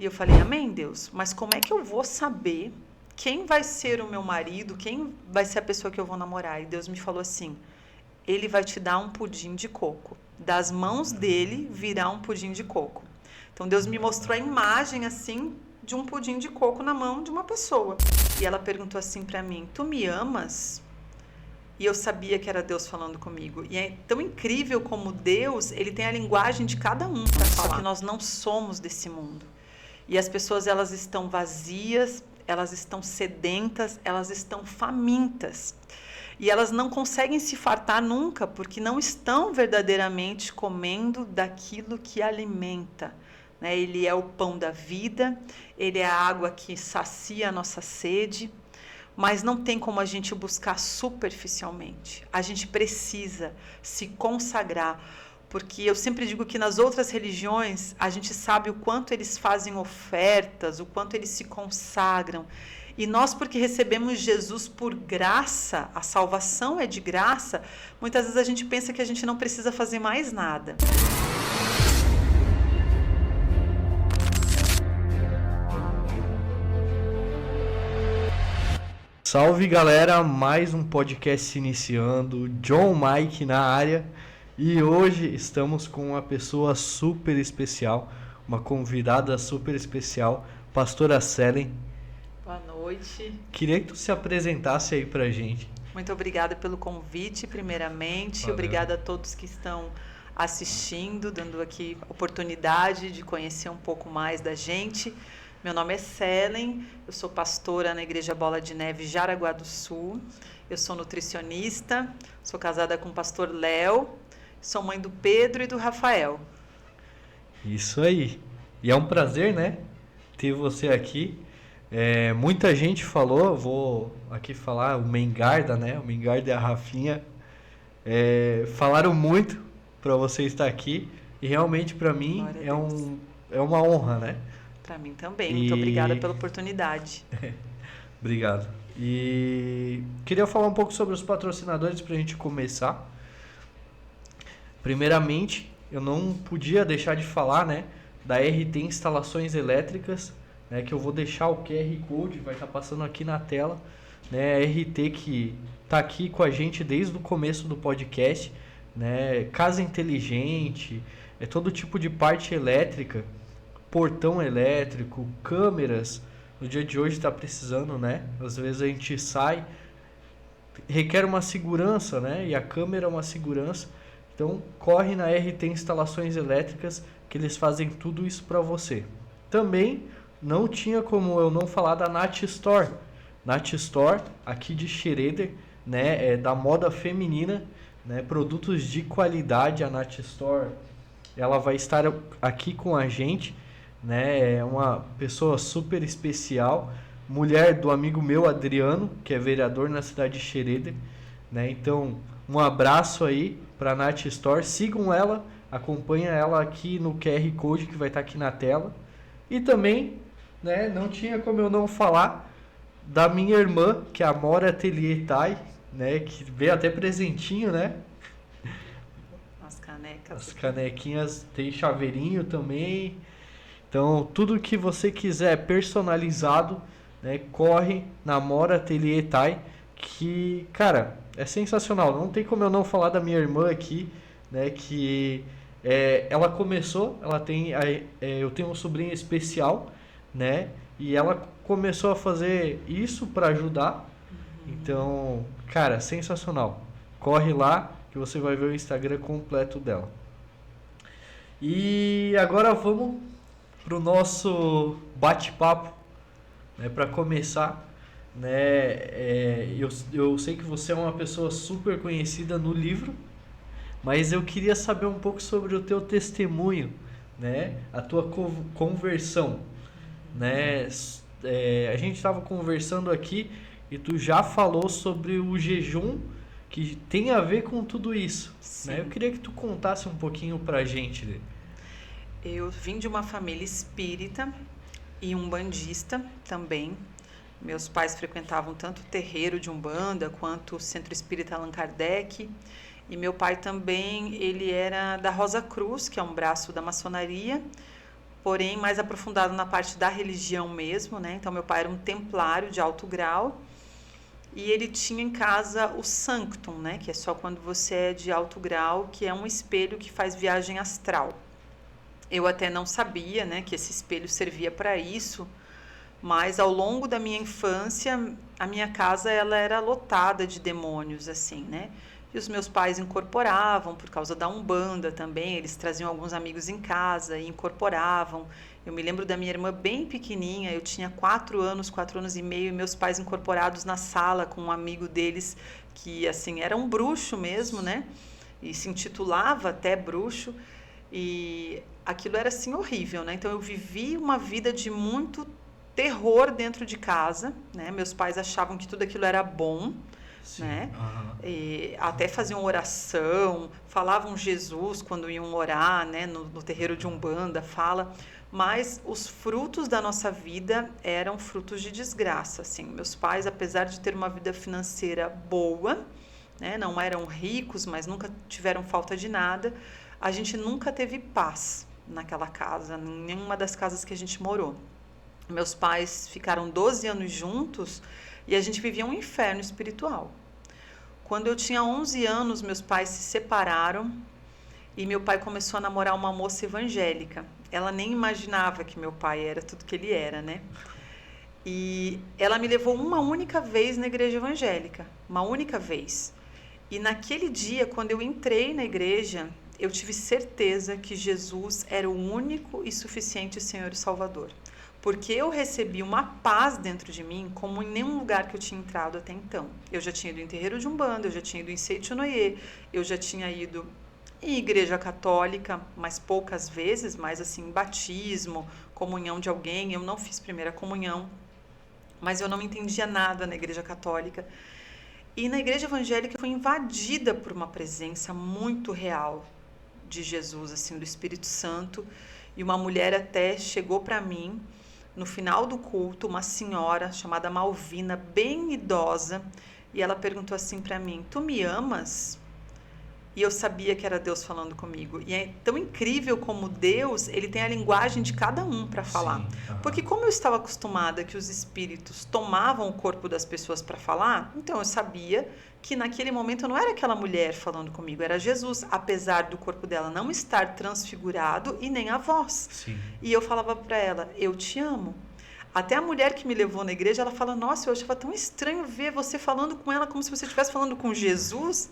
E eu falei, amém, Deus, mas como é que eu vou saber quem vai ser o meu marido, quem vai ser a pessoa que eu vou namorar? E Deus me falou assim, ele vai te dar um pudim de coco. Das mãos dele virá um pudim de coco. Então Deus me mostrou a imagem assim de um pudim de coco na mão de uma pessoa. E ela perguntou assim para mim, tu me amas? E eu sabia que era Deus falando comigo. E é tão incrível como Deus, ele tem a linguagem de cada um para falar. Só que nós não somos desse mundo. E as pessoas, elas estão vazias, elas estão sedentas, elas estão famintas. E elas não conseguem se fartar nunca, porque não estão verdadeiramente comendo daquilo que alimenta. Né? Ele é o pão da vida, ele é a água que sacia a nossa sede, mas não tem como a gente buscar superficialmente. A gente precisa se consagrar, porque eu sempre digo que nas outras religiões a gente sabe o quanto eles fazem ofertas, o quanto eles se consagram. E nós, porque recebemos Jesus por graça, a salvação é de graça, muitas vezes a gente pensa que a gente não precisa fazer mais nada. Salve galera, mais um podcast iniciando, John Mike na área. E hoje estamos com uma pessoa super especial, uma convidada super especial, pastora Selen. Boa noite. Queria que tu se apresentasse aí pra gente. Muito obrigada pelo convite, primeiramente. Valeu. Obrigada a todos que estão assistindo, dando aqui oportunidade de conhecer um pouco mais da gente. Meu nome é Selen, eu sou pastora na Igreja Bola de Neve, Jaraguá do Sul. Eu sou nutricionista, sou casada com o pastor Léo. Sou mãe do Pedro e do Rafael. Isso aí. E é um prazer, né, ter você aqui. Muita gente falou, vou aqui falar, o Mengarda, né? O Mengarda e a Rafinha falaram muito para você estar aqui. E realmente para mim é uma honra, né? Para mim também. Muito obrigada pela oportunidade. Obrigado. E queria falar um pouco sobre os patrocinadores para a gente começar. Primeiramente, eu não podia deixar de falar, né, da RT Instalações Elétricas, né, que eu vou deixar o QR Code, vai estar passando aqui na tela, né, a RT que está aqui com a gente desde o começo do podcast, né, casa inteligente, todo tipo de parte elétrica, portão elétrico, câmeras. No dia de hoje está precisando, né, às vezes a gente sai, requer uma segurança, né, e a câmera é uma segurança. Então, corre na RT Instalações Elétricas, que eles fazem tudo isso para você. Também não tinha como eu não falar da Nat Store. Nat Store, aqui de Xereder, né, da moda feminina, né, produtos de qualidade. A Nat Store, ela vai estar aqui com a gente, né, é uma pessoa super especial, mulher do amigo meu, Adriano, que é vereador na cidade de Xereder, né, então um abraço aí para a Nat Store, sigam ela, acompanha ela aqui no QR Code que vai estar aqui na tela. E também, né, não tinha como eu não falar da minha irmã, que é a Mora Atelier Thai, né, que veio até presentinho, né? As canecas. As canequinhas, tem chaveirinho também. Então, tudo que você quiser personalizado, né, corre na Mora Atelier Thai, que, cara, é sensacional. Não tem como eu não falar da minha irmã aqui, né, que ela começou, eu tenho um sobrinho especial, né, e ela começou a fazer isso para ajudar. Então, cara, sensacional. Corre lá que você vai ver o Instagram completo dela. E agora vamos pro nosso bate-papo, né, para começar. Né, eu sei que você é uma pessoa super conhecida no livro, mas eu queria saber um pouco sobre o teu testemunho, né, a tua conversão, né, a gente estava conversando aqui e tu já falou sobre o jejum que tem a ver com tudo isso, né? Eu queria que tu contasse um pouquinho pra gente. Eu vim de uma família espírita e umbandista também. Meus pais frequentavam tanto o terreiro de Umbanda quanto o Centro Espírita Allan Kardec. E meu pai também, ele era da Rosa Cruz, que é um braço da maçonaria, porém mais aprofundado na parte da religião mesmo, né? Então meu pai era um templário de alto grau e ele tinha em casa o sanctum, né? Que é só quando você é de alto grau, que é um espelho que faz viagem astral. Eu até não sabia, né, que esse espelho servia para isso, mas ao longo da minha infância, a minha casa ela era lotada de demônios, assim, né? E os meus pais incorporavam por causa da Umbanda também, eles traziam alguns amigos em casa e incorporavam. Eu me lembro da minha irmã bem pequenininha, eu tinha 4 anos e meio, e meus pais incorporados na sala com um amigo deles que, assim, era um bruxo mesmo, né? E se intitulava até bruxo. E aquilo era, assim, horrível, né? Então eu vivi uma vida de muito terror dentro de casa, né? Meus pais achavam que tudo aquilo era bom, Sim. né? E até faziam oração, falavam Jesus quando iam orar, né? No terreiro de Umbanda, fala. Mas os frutos da nossa vida eram frutos de desgraça, assim. Meus pais, apesar de ter uma vida financeira boa, né? Não eram ricos, mas nunca tiveram falta de nada. A gente nunca teve paz naquela casa, em nenhuma das casas que a gente morou. Meus pais ficaram 12 anos juntos e a gente vivia um inferno espiritual. Quando eu tinha 11 anos, meus pais se separaram e meu pai começou a namorar uma moça evangélica. Ela nem imaginava que meu pai era tudo que ele era, né? E ela me levou uma única vez na igreja evangélica, uma única vez. E naquele dia, quando eu entrei na igreja, eu tive certeza que Jesus era o único e suficiente Senhor e Salvador. Porque eu recebi uma paz dentro de mim como em nenhum lugar que eu tinha entrado até então. Eu já tinha ido em terreiro de Umbanda, eu já tinha ido em Seitunoye, eu já tinha ido em igreja católica, mas poucas vezes, mas assim, batismo, comunhão de alguém. Eu não fiz primeira comunhão, mas eu não entendia nada na igreja católica. E na igreja evangélica eu fui invadida por uma presença muito real de Jesus, assim, do Espírito Santo. E uma mulher até chegou para mim no final do culto, uma senhora chamada Malvina, bem idosa, e ela perguntou assim para mim: tu me amas? E eu sabia que era Deus falando comigo. E é tão incrível como Deus, ele tem a linguagem de cada um para falar. Porque como eu estava acostumada que os espíritos tomavam o corpo das pessoas para falar, então eu sabia que naquele momento não era aquela mulher falando comigo, era Jesus, apesar do corpo dela não estar transfigurado e nem a voz. Sim. E eu falava para ela: eu te amo. Até a mulher que me levou na igreja, ela fala: nossa, eu achava tão estranho ver você falando com ela como se você estivesse falando com Jesus,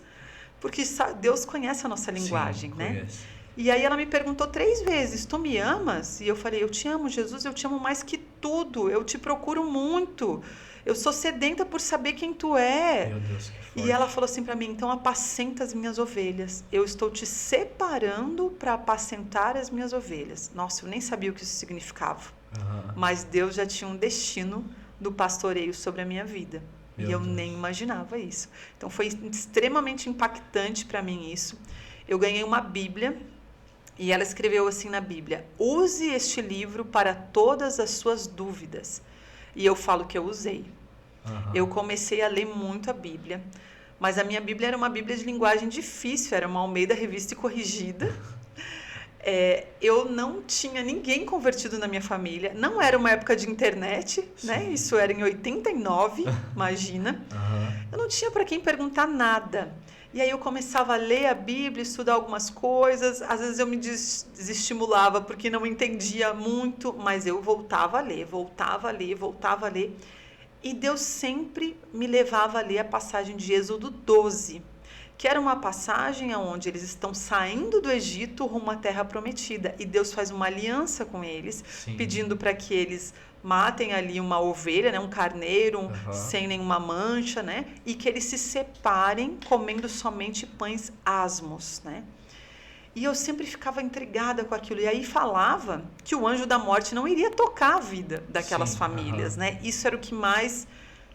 porque Deus conhece a nossa linguagem, né? Conhece. E aí ela me perguntou 3 vezes: tu me amas? E eu falei: eu te amo, Jesus, eu te amo mais que tudo, eu te procuro muito, eu sou sedenta por saber quem tu é. Meu Deus, que forte. E ela falou assim para mim: então apacenta as minhas ovelhas, eu estou te separando para apacentar as minhas ovelhas. Nossa, eu nem sabia o que isso significava, mas Deus já tinha um destino do pastoreio sobre a minha vida. E eu nem imaginava isso. Então foi extremamente impactante para mim isso. Eu ganhei uma Bíblia e ela escreveu assim na Bíblia: use este livro para todas as suas dúvidas. E eu falo que eu usei. Eu comecei a ler muito a Bíblia, mas a minha Bíblia era uma Bíblia de linguagem difícil, era uma Almeida Revista e Corrigida. Eu não tinha ninguém convertido na minha família, não era uma época de internet, né? Isso era em 89, imagina. Eu não tinha para quem perguntar nada. E aí eu começava a ler a Bíblia, estudar algumas coisas, às vezes eu me desestimulava porque não entendia muito, mas eu voltava a ler, voltava a ler, voltava a ler. E Deus sempre me levava a ler a passagem de Êxodo 12, que era uma passagem onde eles estão saindo do Egito rumo à Terra Prometida. E Deus faz uma aliança com eles, pedindo para que eles matem ali uma ovelha, né, um carneiro, sem nenhuma mancha, né, e que eles se separem comendo somente pães asmos, né? E eu sempre ficava intrigada com aquilo. E aí falava que o anjo da morte não iria tocar a vida daquelas famílias, né? Isso era o que mais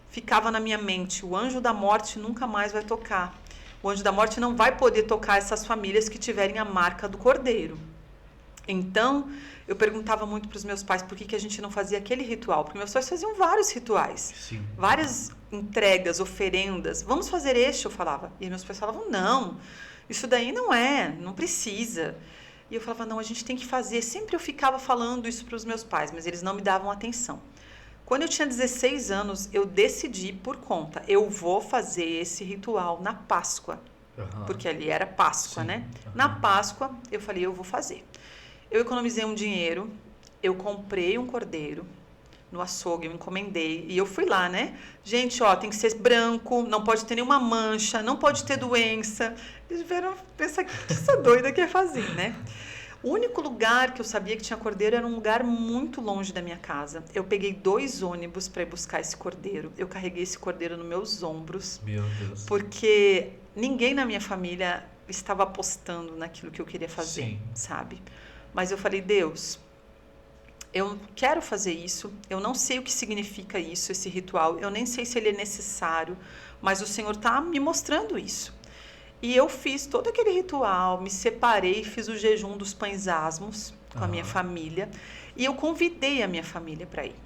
ficava na minha mente. O anjo da morte nunca mais vai tocar. O anjo da morte não vai poder tocar essas famílias que tiverem a marca do cordeiro. Então, eu perguntava muito para os meus pais por que a gente não fazia aquele ritual. Porque meus pais faziam vários rituais. Várias entregas, oferendas. Vamos fazer este, eu falava. E meus pais falavam: não, isso daí não precisa. E eu falava, não, a gente tem que fazer. Sempre eu ficava falando isso para os meus pais, mas eles não me davam atenção. Quando eu tinha 16 anos, eu decidi por conta, eu vou fazer esse ritual na Páscoa. Porque ali era Páscoa, Sim. né? Na Páscoa, eu falei, eu vou fazer. Eu economizei um dinheiro, eu comprei um cordeiro no açougue, eu encomendei. E eu fui lá, né? Gente, ó, tem que ser branco, não pode ter nenhuma mancha, não pode ter doença. Eles vieram pensar, o que essa doida quer fazer, né? O único lugar que eu sabia que tinha cordeiro era um lugar muito longe da minha casa. Eu peguei 2 ônibus para ir buscar esse cordeiro. Eu carreguei esse cordeiro nos meus ombros. Meu Deus. Porque ninguém na minha família estava apostando naquilo que eu queria fazer, Sim. sabe? Mas eu falei, Deus, eu quero fazer isso, eu não sei o que significa isso, esse ritual, eu nem sei se ele é necessário, mas o Senhor está me mostrando isso. E eu fiz todo aquele ritual, me separei, fiz o jejum dos pães asmos com a minha família e eu convidei a minha família para ir.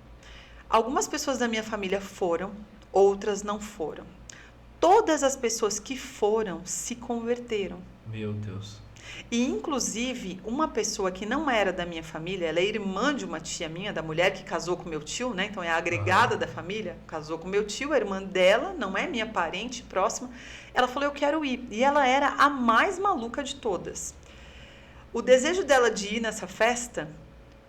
Algumas pessoas da minha família foram, outras não foram. Todas as pessoas que foram se converteram. Meu Deus. E, inclusive, uma pessoa que não era da minha família, ela é irmã de uma tia minha, da mulher que casou com meu tio, né? Então é a agregada da família, casou com meu tio, a irmã dela, não é minha parente próxima. Ela falou, eu quero ir. E ela era a mais maluca de todas. O desejo dela de ir nessa festa,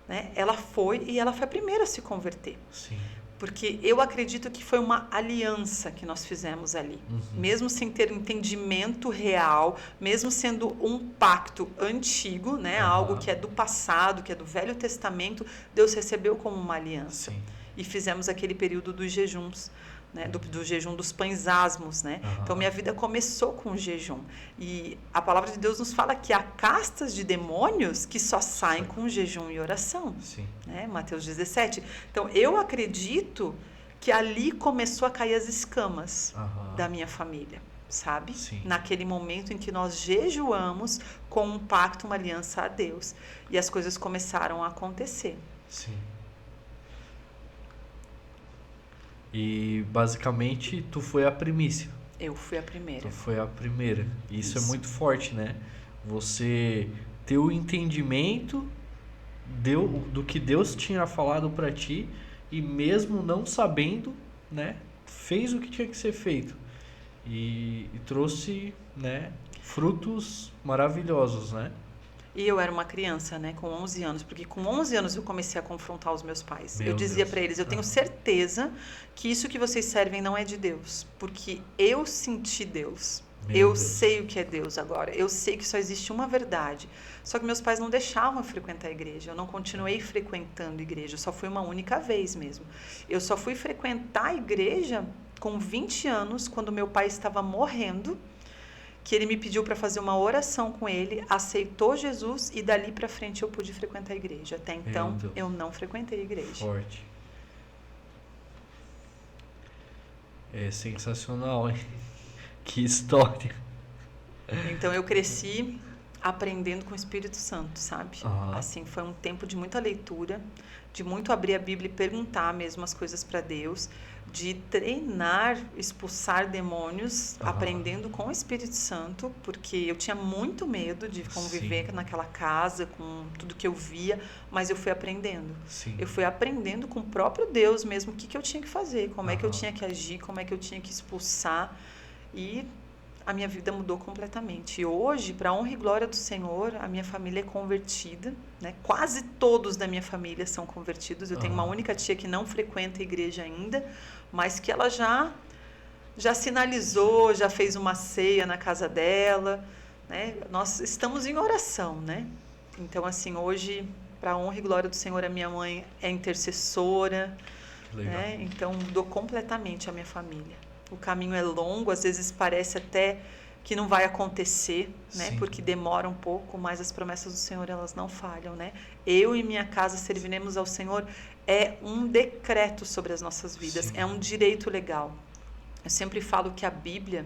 né? Ela foi e ela foi a primeira a se converter. Sim. Porque eu acredito que foi uma aliança que nós fizemos ali. Mesmo sem ter entendimento real, mesmo sendo um pacto antigo, né? Algo que é do passado, que é do Velho Testamento, Deus recebeu como uma aliança. Sim. E fizemos aquele período dos jejuns, né? Do jejum dos pães asmos, né? Então, minha vida começou com o jejum. E a palavra de Deus nos fala que há castas de demônios que só saem com jejum e oração. Sim. Né? Mateus 17. Então, eu acredito que ali começou a cair as escamas da minha família, sabe? Sim. Naquele momento em que nós jejuamos com um pacto, uma aliança a Deus. E as coisas começaram a acontecer. Sim. E basicamente tu foi a primícia. Eu fui a primeira. Tu foi a primeira. Isso é muito forte, né? Você ter o entendimento do que Deus tinha falado para ti e mesmo não sabendo, né, fez o que tinha que ser feito e trouxe, né, frutos maravilhosos, né? E eu era uma criança, né, com 11 anos, porque com 11 anos eu comecei a confrontar os meus pais. Meu Eu dizia Deus. para eles, eu tenho certeza que isso que vocês servem não é de Deus, porque eu senti Deus. Eu sei o que é Deus agora. Eu sei que só existe uma verdade. Só que meus pais não deixavam eu frequentar a igreja. Eu não continuei frequentando a igreja. Eu só fui uma única vez mesmo. Eu só fui frequentar a igreja com 20 anos, quando meu pai estava morrendo, que ele me pediu para fazer uma oração com ele, aceitou Jesus e dali para frente eu pude frequentar a igreja. Até então, eu não frequentei a igreja. Forte. É sensacional, hein? Que história. Então eu cresci aprendendo com o Espírito Santo, sabe? Assim, foi um tempo de muita leitura, de muito abrir a Bíblia e perguntar mesmo as coisas para Deus, de treinar, expulsar demônios, aprendendo com o Espírito Santo, porque eu tinha muito medo de conviver naquela casa, com tudo que eu via, mas eu fui aprendendo. Sim. Eu fui aprendendo com o próprio Deus mesmo o que eu tinha que fazer, como é que eu tinha que agir, como é que eu tinha que expulsar, e a minha vida mudou completamente. E hoje, para a honra e glória do Senhor, a minha família é convertida, né? Quase todos da minha família são convertidos. Eu tenho uma única tia que não frequenta a igreja ainda, mas que ela já sinalizou, já fez uma ceia na casa dela, né? Nós estamos em oração, né? Então, assim, hoje, para a honra e glória do Senhor, a minha mãe é intercessora, né? Então, mudou completamente a minha família. O caminho é longo, às vezes parece até que não vai acontecer, né? Porque demora um pouco, mas as promessas do Senhor, elas não falham, né? Eu e minha casa serviremos ao Senhor é um decreto sobre as nossas vidas, é um direito legal. Eu sempre falo que a Bíblia,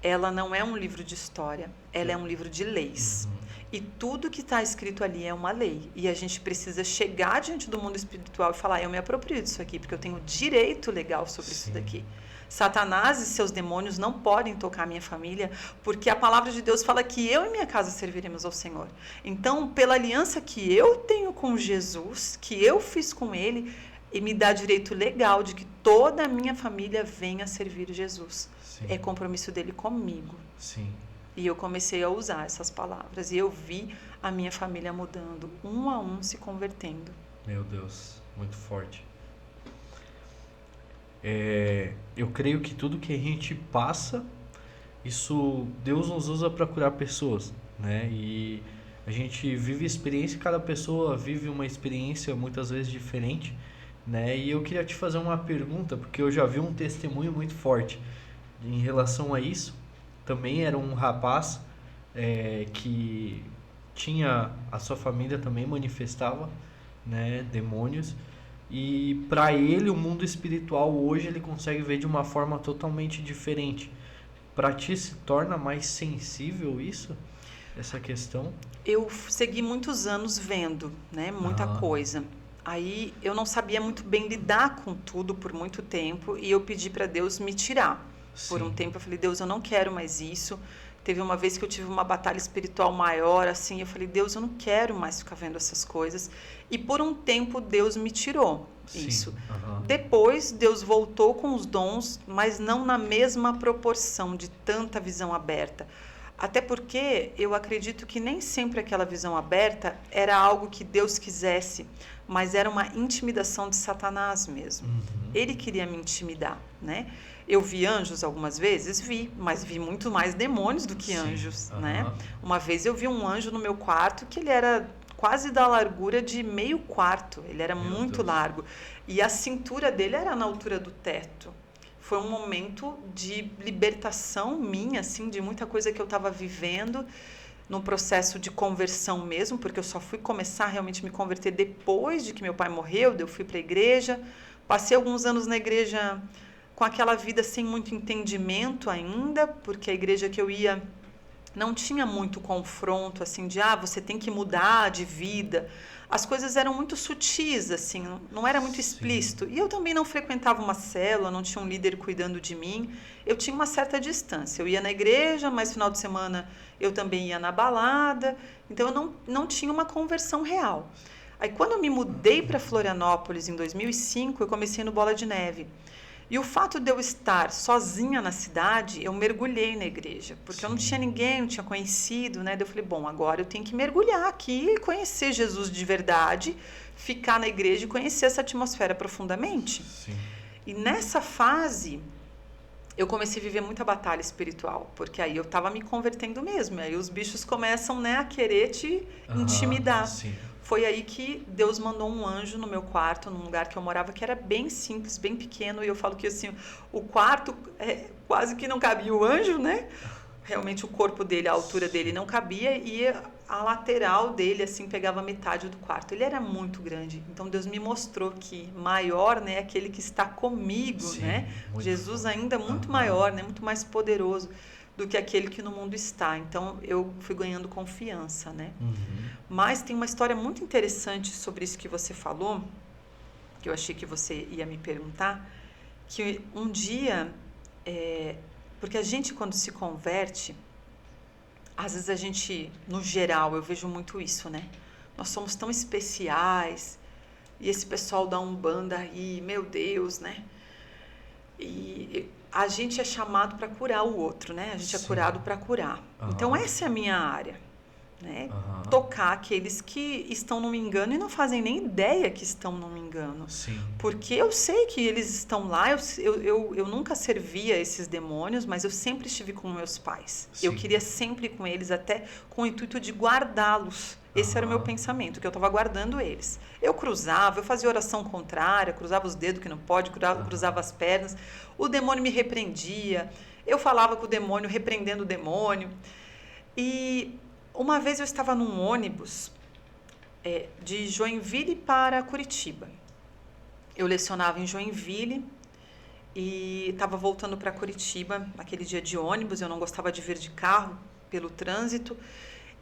ela não é um livro de história, ela é um livro de leis. E tudo que está escrito ali é uma lei. E a gente precisa chegar diante do mundo espiritual e falar, eu me aproprio disso aqui, porque eu tenho direito legal sobre isso daqui. Satanás e seus demônios não podem tocar a minha família, porque a palavra de Deus fala que eu e minha casa serviremos ao Senhor. Então, pela aliança que eu tenho com Jesus, que eu fiz com Ele, e me dá direito legal de que toda a minha família venha servir Jesus. Sim. É compromisso dele comigo. Sim. E eu comecei a usar essas palavras. E eu vi a minha família mudando, um a um se convertendo. Meu Deus, muito forte. Eu creio que tudo que a gente passa, isso Deus nos usa para curar pessoas, né? E a gente vive experiência, cada pessoa vive uma experiência muitas vezes diferente, né? E eu queria te fazer uma pergunta, porque eu já vi um testemunho muito forte em relação a isso. Também era um rapaz que tinha, a sua família também manifestava, né, demônios, e para ele o mundo espiritual hoje ele consegue ver de uma forma totalmente diferente. Para ti se torna mais sensível isso, essa questão? Eu segui muitos anos vendo, né, muita coisa. Aí eu não sabia muito bem lidar com tudo por muito tempo e eu pedi para Deus me tirar. Por um tempo eu falei, Deus, eu não quero mais isso. Teve uma vez que eu tive uma batalha espiritual maior, assim, eu falei, Deus, eu não quero mais ficar vendo essas coisas. E por um tempo Deus me tirou isso. Depois Deus voltou com os dons, mas não na mesma proporção de tanta visão aberta. Até porque eu acredito que nem sempre aquela visão aberta era algo que Deus quisesse, mas era uma intimidação de Satanás mesmo. Ele queria me intimidar, né? Eu vi anjos algumas vezes? Vi, mas vi muito mais demônios do que anjos, né? Uma vez eu vi um anjo no meu quarto que ele era quase da largura de meio quarto, ele era muito largo. E a cintura dele era na altura do teto. Foi um momento de libertação minha, assim, de muita coisa que eu estava vivendo, num processo de conversão mesmo, porque eu só fui começar a realmente me converter depois de que meu pai morreu, eu fui para a igreja, passei alguns anos na igreja com aquela vida sem muito entendimento ainda, porque a igreja que eu ia não tinha muito confronto, assim, de, você tem que mudar de vida. As coisas eram muito sutis, assim, não era muito explícito. E eu também não frequentava uma célula, não tinha um líder cuidando de mim. Eu tinha uma certa distância. Eu ia na igreja, mas final de semana eu também ia na balada. Então, eu não tinha uma conversão real. Aí, quando eu me mudei para Florianópolis, em 2005, eu comecei no Bola de Neve. E o fato de eu estar sozinha na cidade, eu mergulhei na igreja, porque eu não tinha ninguém, não tinha conhecido, né? Daí eu falei, bom, agora eu tenho que mergulhar aqui, conhecer Jesus de verdade, ficar na igreja e conhecer essa atmosfera profundamente. E nessa fase, eu comecei a viver muita batalha espiritual, porque aí eu estava me convertendo mesmo, aí os bichos começam, né, a querer te intimidar. Foi aí que Deus mandou um anjo no meu quarto, num lugar que eu morava, que era bem simples, bem pequeno. E eu falo que assim, o quarto quase que não cabia o anjo, né? Realmente o corpo dele, a altura dele não cabia. E a lateral dele, assim, pegava metade do quarto. Ele era muito grande. Então Deus me mostrou que maior, né, é aquele que está comigo, né? Jesus ainda muito maior, né? Muito mais poderoso do que aquele que no mundo está. Então, eu fui ganhando confiança, né? Mas tem uma história muito interessante sobre isso que você falou, que eu achei que você ia me perguntar, que um dia, porque a gente quando se converte, às vezes a gente, no geral, eu vejo muito isso, né? Nós somos tão especiais, e esse pessoal da Umbanda aí, meu Deus, né? E a gente é chamado para curar o outro, né? A gente é curado para curar. Então, essa é a minha área, né? Tocar aqueles que estão num engano e não fazem nem ideia que estão num engano. Porque eu sei que eles estão lá, eu nunca servia esses demônios, mas eu sempre estive com meus pais. Eu queria sempre ir com eles, até com o intuito de guardá-los. Esse era o meu pensamento, que eu estava guardando eles. Eu cruzava, eu fazia oração contrária, cruzava os dedos que não pode, cruzava as pernas. O demônio me repreendia. Eu falava com o demônio, repreendendo o demônio. E uma vez eu estava num ônibus de Joinville para Curitiba. Eu lecionava em Joinville e estava voltando para Curitiba naquele dia de ônibus. Eu não gostava de vir de carro pelo trânsito.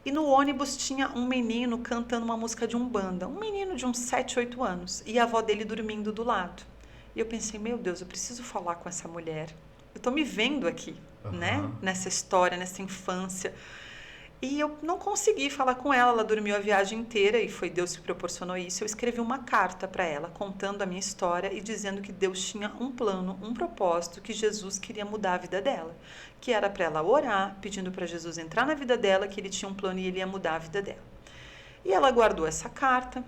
E no ônibus tinha um menino cantando uma música de Umbanda, um menino de uns 7, 8 anos, e a avó dele dormindo do lado. E eu pensei, meu Deus, eu preciso falar com essa mulher. Eu tô me vendo aqui, né? Nessa história, nessa infância. E eu não consegui falar com ela, ela dormiu a viagem inteira e foi Deus que proporcionou isso. Eu escrevi uma carta para ela, contando a minha história e dizendo que Deus tinha um plano, um propósito, que Jesus queria mudar a vida dela. Que era para ela orar, pedindo para Jesus entrar na vida dela, que ele tinha um plano e ele ia mudar a vida dela. E ela guardou essa carta.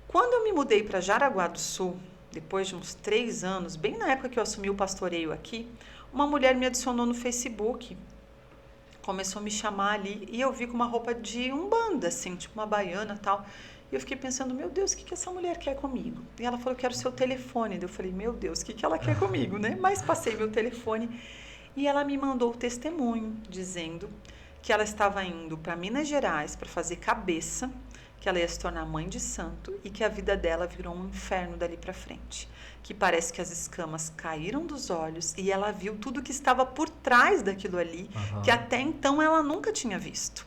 Quando eu me mudei para Jaraguá do Sul, depois de uns 3 anos, bem na época que eu assumi o pastoreio aqui, uma mulher me adicionou no Facebook, começou a me chamar ali e eu vi com uma roupa de Umbanda, assim, tipo uma baiana e tal. E eu fiquei pensando, meu Deus, o que essa mulher quer comigo? E ela falou, eu quero o seu telefone. Eu falei, meu Deus, o que ela quer comigo, né? Mas passei meu telefone e ela me mandou o testemunho, dizendo que ela estava indo para Minas Gerais para fazer cabeça, que ela ia se tornar mãe de santo e que a vida dela virou um inferno dali para frente. Que parece que as escamas caíram dos olhos e ela viu tudo que estava por trás daquilo ali, que até então ela nunca tinha visto.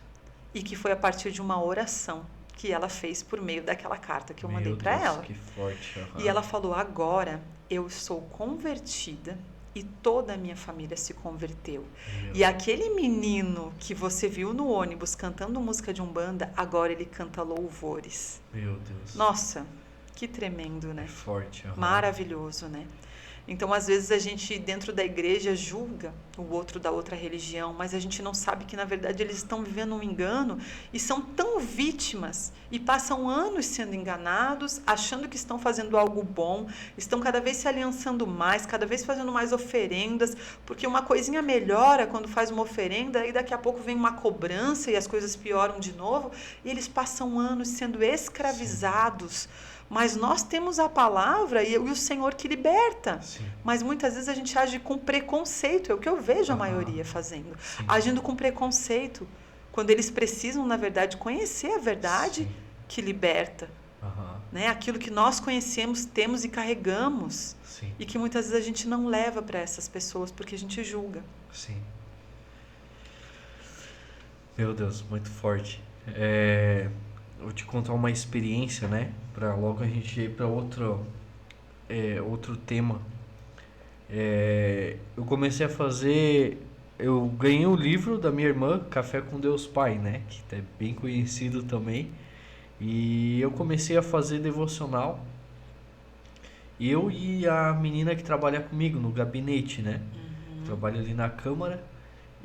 E que foi a partir de uma oração que ela fez por meio daquela carta que eu mandei para ela. Que forte. E ela falou, agora eu sou convertida e toda a minha família se converteu. E aquele menino que você viu no ônibus cantando música de Umbanda, agora ele canta louvores. Meu Deus. Nossa, que tremendo, né? É forte. Maravilhoso, né? Então, às vezes, a gente, dentro da igreja, julga o outro da outra religião, mas a gente não sabe que, na verdade, eles estão vivendo um engano e são tão vítimas e passam anos sendo enganados, achando que estão fazendo algo bom, estão cada vez se aliançando mais, cada vez fazendo mais oferendas, porque uma coisinha melhora quando faz uma oferenda e daqui a pouco vem uma cobrança e as coisas pioram de novo e eles passam anos sendo escravizados. Mas nós temos a palavra e o Senhor que liberta. Sim. Mas muitas vezes a gente age com preconceito, é o que eu vejo a maioria fazendo. Sim. Agindo com preconceito, quando eles precisam, na verdade, conhecer a verdade que liberta. Né? Aquilo que nós conhecemos, temos e carregamos. Sim. E que muitas vezes a gente não leva para essas pessoas porque a gente julga. Sim. Meu Deus, muito forte. Vou te contar uma experiência, né? Para logo a gente ir para outro tema. Eu comecei a fazer... Eu ganhei um livro da minha irmã, Café com Deus Pai, né? Que é bem conhecido também. E eu comecei a fazer devocional. Eu e a menina que trabalha comigo no gabinete, né? Trabalha ali na Câmara.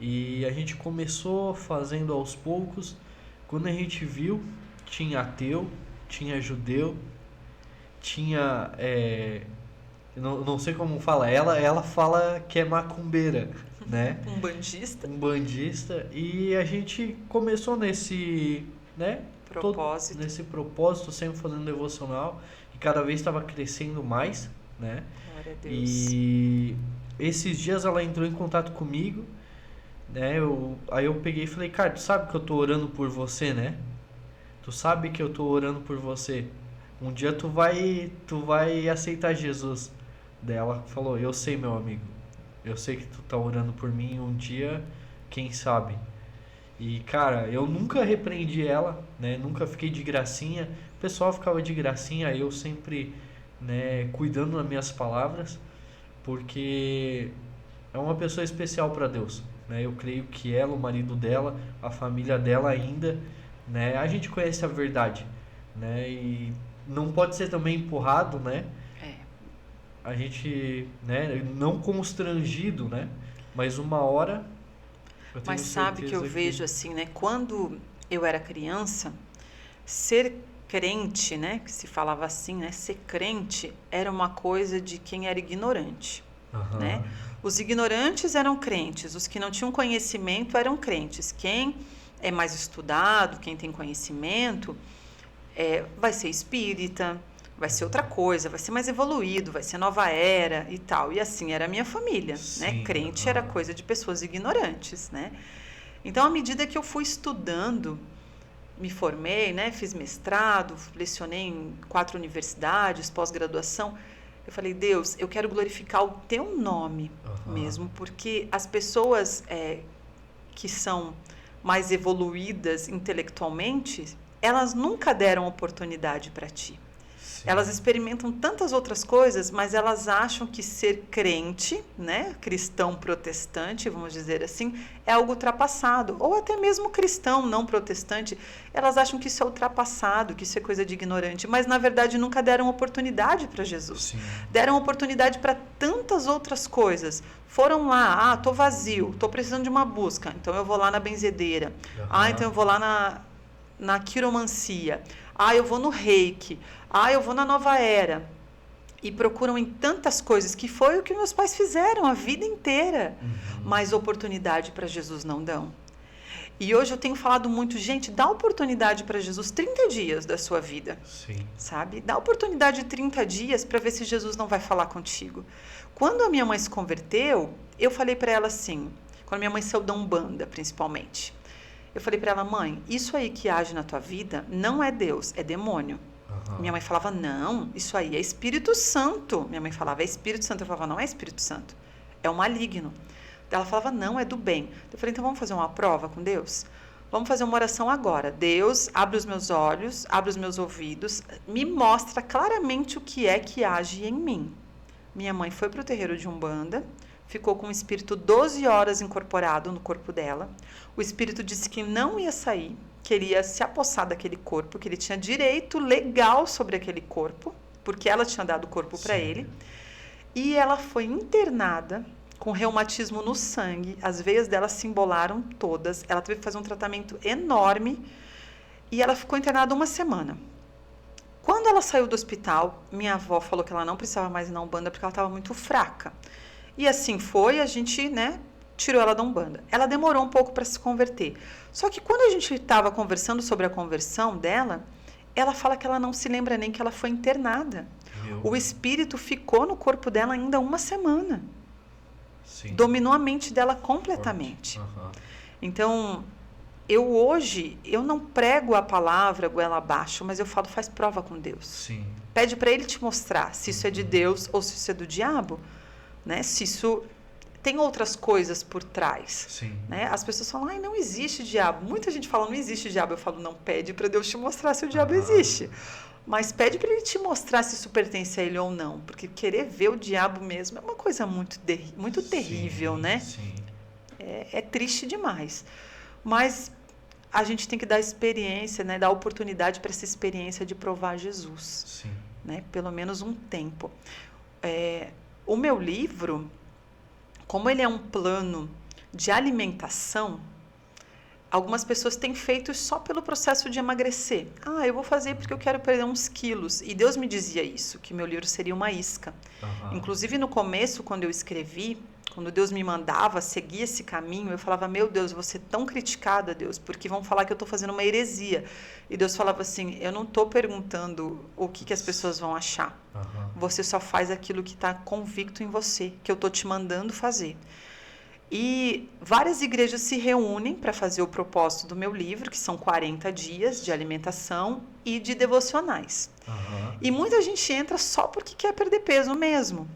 E a gente começou fazendo aos poucos. Quando a gente viu... Tinha ateu, tinha judeu, tinha... não sei como fala. Ela fala que é macumbeira, né? Umbandista. E a gente começou nesse... né? Propósito. Nesse propósito, sempre fazendo devocional. E cada vez estava crescendo mais, né? Glória a Deus. E esses dias ela entrou em contato comigo, né? Aí eu peguei e falei, cara, tu sabe que eu tô orando por você, né? Tu sabe que eu tô orando por você. Um dia tu vai aceitar Jesus. Daí ela falou, eu sei, meu amigo. Eu sei que tu tá orando por mim. Um dia, quem sabe. E, cara, eu nunca repreendi ela, né? Nunca fiquei de gracinha. O pessoal ficava de gracinha. Eu sempre, né, cuidando das minhas palavras. Porque é uma pessoa especial para Deus, né? Eu creio que ela, o marido dela, a família dela ainda... Né? A gente conhece a verdade, né? E não pode ser também empurrado, né? A gente, né? Não constrangido, né? Mas uma hora... Mas sabe que eu vejo assim, né? Quando eu era criança, ser crente, né? Que se falava assim, né? Ser crente era uma coisa de quem era ignorante, né? Os ignorantes eram crentes, os que não tinham conhecimento eram crentes. Quem é mais estudado, quem tem conhecimento, vai ser espírita, vai ser outra coisa, vai ser mais evoluído, vai ser nova era e tal. E assim era a minha família, né? Crente era coisa de pessoas ignorantes, né? Então, à medida que eu fui estudando, me formei, né? Fiz mestrado, lecionei em 4 universidades, pós-graduação, eu falei, Deus, eu quero glorificar o teu nome mesmo, porque as pessoas que são mais evoluídas intelectualmente, elas nunca deram oportunidade para ti. Sim. Elas experimentam tantas outras coisas, mas elas acham que ser crente, né, cristão protestante, vamos dizer assim, é algo ultrapassado. Ou até mesmo cristão não protestante, elas acham que isso é ultrapassado, que isso é coisa de ignorante. Mas, na verdade, nunca deram oportunidade para Jesus. Sim. Deram oportunidade para tantas outras coisas. Foram lá, tô vazio, tô precisando de uma busca, então eu vou lá na benzedeira. Então eu vou lá na quiromancia. Eu vou no reiki. Eu vou na nova era. E procuram em tantas coisas, que foi o que meus pais fizeram a vida inteira. Mas oportunidade para Jesus não dão. E hoje eu tenho falado muito, gente, dá oportunidade para Jesus 30 dias da sua vida. Sim. Sabe? Dá oportunidade de 30 dias para ver se Jesus não vai falar contigo. Quando a minha mãe se converteu, eu falei para ela assim, quando minha mãe saiu da Umbanda, principalmente. Eu falei para ela, mãe, isso aí que age na tua vida não é Deus, é demônio. Minha mãe falava, não, isso aí é Espírito Santo. Minha mãe falava, é Espírito Santo. Eu falava, não é Espírito Santo, é o maligno. Ela falava, não, é do bem. Eu falei, então vamos fazer uma prova com Deus? Vamos fazer uma oração agora. Deus, abre os meus olhos, abre os meus ouvidos, me mostra claramente o que é que age em mim. Minha mãe foi para o terreiro de Umbanda, ficou com o espírito 12 horas incorporado no corpo dela. O espírito disse que não ia sair, que ele ia se apossar daquele corpo, que ele tinha direito legal sobre aquele corpo, porque ela tinha dado o corpo para ele. E ela foi internada com reumatismo no sangue, as veias dela se embolaram todas, ela teve que fazer um tratamento enorme e ela ficou internada 1 semana. Quando ela saiu do hospital, minha avó falou que ela não precisava mais ir na Umbanda porque ela estava muito fraca. E assim foi, a gente, tirou ela da Umbanda. Ela demorou um pouco para se converter. Só que quando a gente estava conversando sobre a conversão dela, ela fala que ela não se lembra nem que ela foi internada. O espírito ficou no corpo dela ainda 1 semana. Sim. Dominou a mente dela completamente. Então, eu não prego a palavra goela abaixo, mas eu falo, faz prova com Deus. Sim. Pede para ele te mostrar se isso é de Deus ou se isso é do diabo, né? Se isso tem outras coisas por trás. Sim. Né? As pessoas falam, não existe diabo. Muita gente fala, não existe diabo. Eu falo, não, pede para Deus te mostrar se o diabo existe. Mas pede para ele te mostrar se isso pertence a ele ou não. Porque querer ver o diabo mesmo é uma coisa muito terrível, né? Sim. É triste demais. Mas a gente tem que dar experiência, né? Dar oportunidade para essa experiência de provar Jesus. Sim. Né? Pelo menos um tempo. O meu livro, como ele é um plano de alimentação, algumas pessoas têm feito só pelo processo de emagrecer. Eu vou fazer porque eu quero perder uns quilos. E Deus me dizia isso, que meu livro seria uma isca. Inclusive, no começo, quando eu escrevi, quando Deus me mandava seguir esse caminho, eu falava, meu Deus, eu vou ser tão criticada, Deus, porque vão falar que eu estou fazendo uma heresia. E Deus falava assim, eu não estou perguntando o que as pessoas vão achar. Você só faz aquilo que está convicto em você, que eu estou te mandando fazer. E várias igrejas se reúnem para fazer o propósito do meu livro, que são 40 dias de alimentação e de devocionais. E muita gente entra só porque quer perder peso mesmo.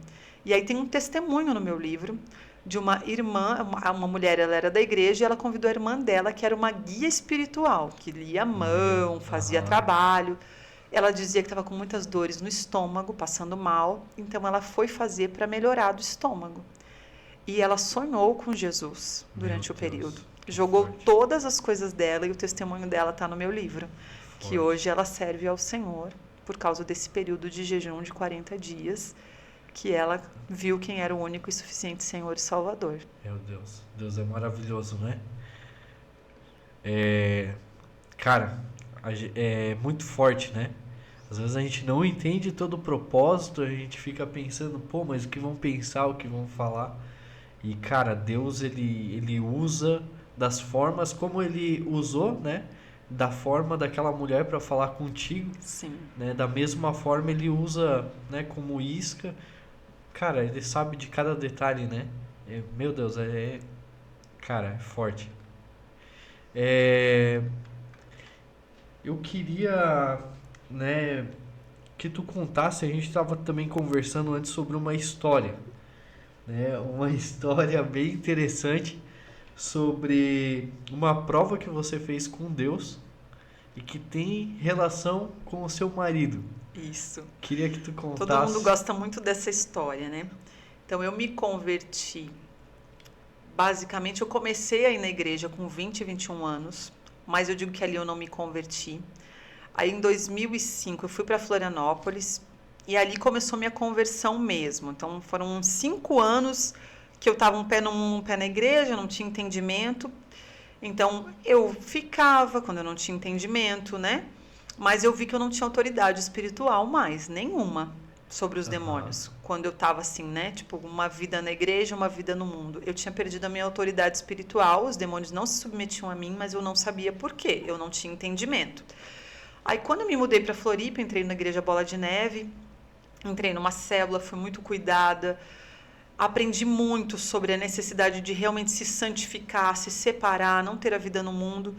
E aí tem um testemunho no meu livro de uma irmã, uma mulher, ela era da igreja, e ela convidou a irmã dela, que era uma guia espiritual, que lia a mão, fazia trabalho. Ela dizia que estava com muitas dores no estômago, passando mal, então ela foi fazer para melhorar do estômago. E ela sonhou com Jesus durante o período. Jogou todas as coisas dela, e o testemunho dela está no meu livro. Que hoje ela serve ao Senhor por causa desse período de jejum de 40 dias, que ela viu quem era o único e suficiente Senhor e Salvador. Meu Deus, Deus é maravilhoso, né? Cara, é muito forte, né? Às vezes a gente não entende todo o propósito, a gente fica pensando, mas o que vão pensar, o que vão falar? E, cara, Deus, ele usa das formas como ele usou, né? Da forma daquela mulher para falar contigo. Sim. Né? Da mesma forma ele usa, né, como isca. Cara, ele sabe de cada detalhe, né? Meu Deus, cara, é forte. Eu queria, né, que tu contasse, a gente estava também conversando antes sobre uma história, né? Uma história bem interessante, sobre uma prova que você fez com Deus e que tem relação com o seu marido. Isso. Queria que tu contasse. Todo mundo gosta muito dessa história, né? Então, eu me converti. Basicamente, eu comecei a ir na igreja com 20, 21 anos, mas eu digo que ali eu não me converti. Aí, em 2005, eu fui para Florianópolis e ali começou minha conversão mesmo. Então, foram uns 5 anos que eu estava um pé na igreja, não tinha entendimento. Então, eu ficava quando eu não tinha entendimento, né? Mas eu vi que eu não tinha autoridade espiritual mais, nenhuma, sobre os demônios. Quando eu estava assim, né? Tipo, uma vida na igreja, uma vida no mundo. Eu tinha perdido a minha autoridade espiritual, os demônios não se submetiam a mim, mas eu não sabia por quê, eu não tinha entendimento. Aí, quando eu me mudei para Floripa, entrei na igreja Bola de Neve, entrei numa célula, fui muito cuidada, aprendi muito sobre a necessidade de realmente se santificar, se separar, não ter a vida no mundo.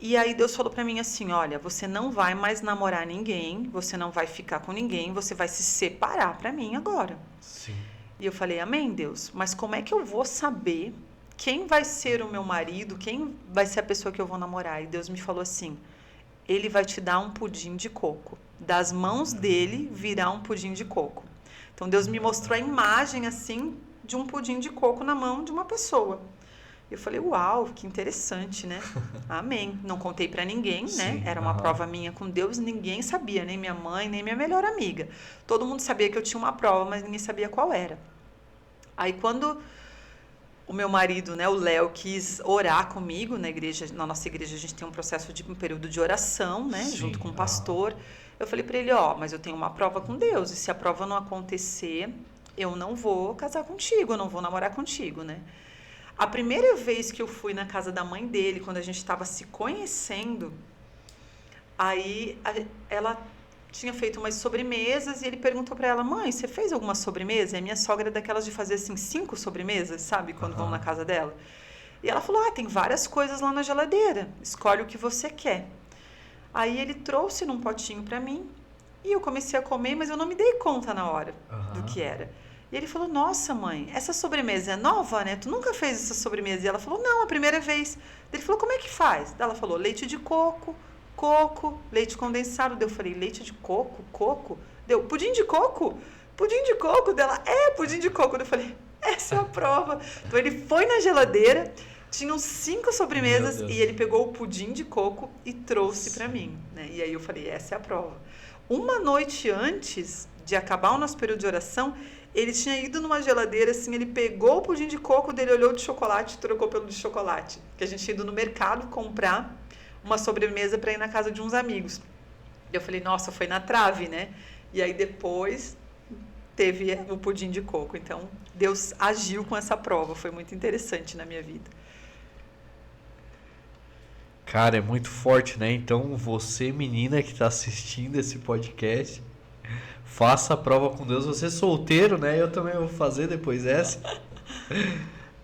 E aí Deus falou pra mim assim, olha, você não vai mais namorar ninguém, você não vai ficar com ninguém, você vai se separar pra mim agora. Sim. E eu falei, amém, Deus, mas como é que eu vou saber quem vai ser o meu marido, quem vai ser a pessoa que eu vou namorar? E Deus me falou assim, ele vai te dar um pudim de coco. Das mãos dele virá um pudim de coco. Então Deus me mostrou a imagem assim de um pudim de coco na mão de uma pessoa. Eu falei, uau, que interessante, né? Amém. Não contei pra ninguém, né? Sim, Era uma prova minha com Deus, ninguém sabia, nem minha mãe, nem minha melhor amiga. Todo mundo sabia que eu tinha uma prova, mas ninguém sabia qual era. Aí quando o meu marido, né, o Léo, quis orar comigo na igreja, na nossa igreja a gente tem um processo de um período de oração, né, Sim, junto com o pastor. Eu falei pra ele, ó, mas eu tenho uma prova com Deus, e se a prova não acontecer, eu não vou casar contigo, eu não vou namorar contigo, né? A primeira vez que eu fui na casa da mãe dele, quando a gente estava se conhecendo, aí ela tinha feito umas sobremesas e ele perguntou para ela, mãe, você fez alguma sobremesa? E a minha sogra é daquelas de fazer assim 5 sobremesas, sabe? Quando vão na casa dela. E ela falou, tem várias coisas lá na geladeira, escolhe o que você quer. Aí ele trouxe num potinho para mim e eu comecei a comer, mas eu não me dei conta na hora do que era. E ele falou, nossa mãe, essa sobremesa é nova, né? Tu nunca fez essa sobremesa? E ela falou, não, a primeira vez. Ele falou, como é que faz? Ela falou, leite de coco, leite condensado. Eu falei, leite de coco, coco? Deu, pudim de coco? Pudim de coco? Dela, pudim de coco. Eu falei, essa é a prova. Então ele foi na geladeira, tinham 5 sobremesas e ele pegou o pudim de coco e trouxe para mim, né? E aí eu falei, essa é a prova. Uma noite antes de acabar o nosso período de oração, ele tinha ido numa geladeira, assim, ele pegou o pudim de coco, dele olhou de chocolate e trocou pelo de chocolate. Que a gente tinha ido no mercado comprar uma sobremesa para ir na casa de uns amigos. Eu falei, nossa, foi na trave, né? E aí depois teve o pudim de coco. Então, Deus agiu com essa prova. Foi muito interessante na minha vida. Cara, é muito forte, né? Então, você, menina que está assistindo esse podcast, faça a prova com Deus. Você é solteiro, né? Eu também vou fazer depois essa.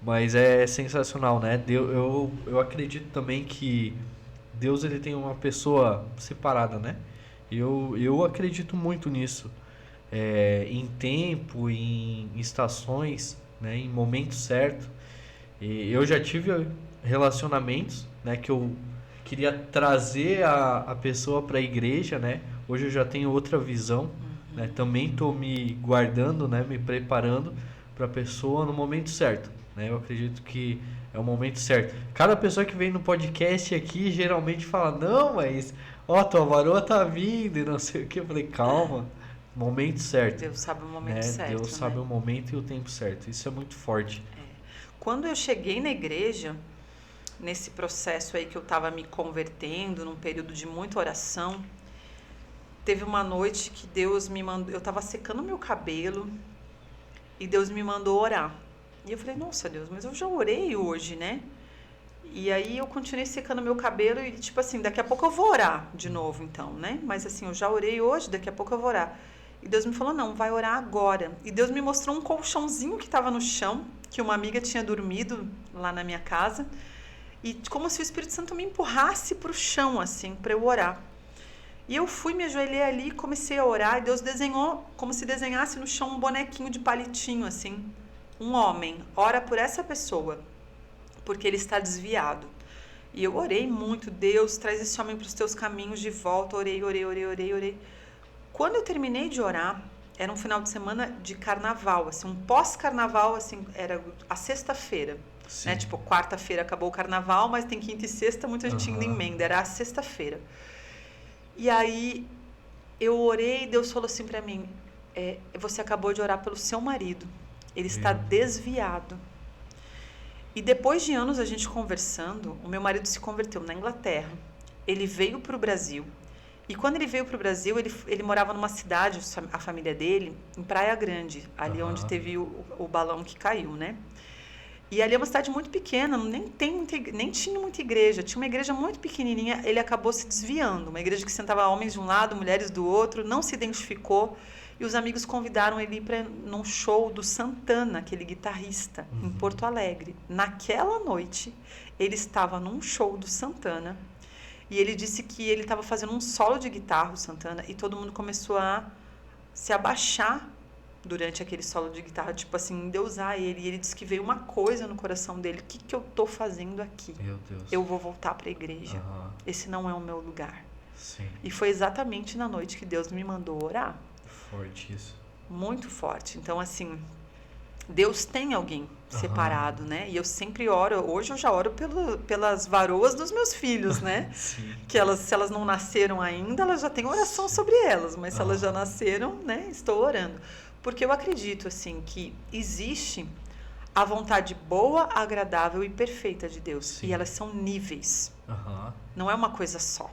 Mas é sensacional, né? Eu acredito também que Deus ele tem uma pessoa separada, né? Eu acredito muito nisso. Em tempo, em estações, né? Em momento certo. E eu já tive relacionamentos, né? Que eu queria trazer a pessoa para a igreja, né? Hoje eu já tenho outra visão, né? Também estou me guardando, né? Me preparando para a pessoa no momento certo, né? Eu acredito que é o momento certo. Cada pessoa que vem no podcast aqui geralmente fala, não, mas tua varoa tá vindo e não sei o que. Eu falei, calma, momento certo. Deus sabe o momento né? certo, Deus sabe né? o momento e o tempo certo. Isso é muito forte. Quando eu cheguei na igreja, nesse processo aí que eu estava me convertendo, num período de muita oração, teve uma noite que Deus me mandou, eu estava secando meu cabelo e Deus me mandou orar. E eu falei, nossa Deus, mas eu já orei hoje, né? E aí eu continuei secando meu cabelo e tipo assim, daqui a pouco eu vou orar de novo então, né? Mas assim, eu já orei hoje, daqui a pouco eu vou orar. E Deus me falou, não, vai orar agora. E Deus me mostrou um colchãozinho que estava no chão, que uma amiga tinha dormido lá na minha casa. E como se o Espírito Santo me empurrasse para o chão, assim, para eu orar. E eu fui, me ajoelhei ali, comecei a orar, e Deus desenhou, como se desenhasse no chão um bonequinho de palitinho, assim. Um homem, ora por essa pessoa. porque ele está desviado. E eu orei muito, Deus, traz esse homem para os teus caminhos de volta. Orei. Quando eu terminei de orar, era um final de semana de carnaval, assim, um pós-carnaval, assim, era a sexta-feira, né? Tipo, quarta-feira acabou o carnaval, mas tem quinta e sexta, muita gente ainda emenda, era a sexta-feira. E aí eu orei e Deus falou assim para mim, você acabou de orar pelo seu marido, ele está desviado. E depois de anos a gente conversando, o meu marido se converteu na Inglaterra, ele veio para o Brasil. E quando ele veio para o Brasil, ele morava numa cidade, a família dele, em Praia Grande, ali onde teve o balão que caiu, né? E ali é uma cidade muito pequena, nem tinha muita igreja, tinha uma igreja muito pequenininha, ele acabou se desviando, uma igreja que sentava homens de um lado, mulheres do outro, não se identificou, e os amigos convidaram ele para num show do Santana, aquele guitarrista, em Porto Alegre. Naquela noite, ele estava num show do Santana, e ele disse que ele estava fazendo um solo de guitarra, o Santana, e todo mundo começou a se abaixar durante aquele solo de guitarra, tipo assim, endeusar ele. E ele disse que veio uma coisa no coração dele: o que eu tô fazendo aqui? Meu Deus. Eu vou voltar para a igreja. Esse não é o meu lugar. Sim. E foi exatamente na noite que Deus me mandou orar. Forte isso. Muito forte. Então, assim, Deus tem alguém separado, né? E eu sempre oro, hoje eu já oro pelas varoas dos meus filhos, né? Sim. Que se elas não nasceram ainda, elas já têm oração sobre elas, mas se elas já nasceram, né? Estou orando. Porque eu acredito, assim, que existe a vontade boa, agradável e perfeita de Deus. Sim. E elas são níveis. Não é uma coisa só.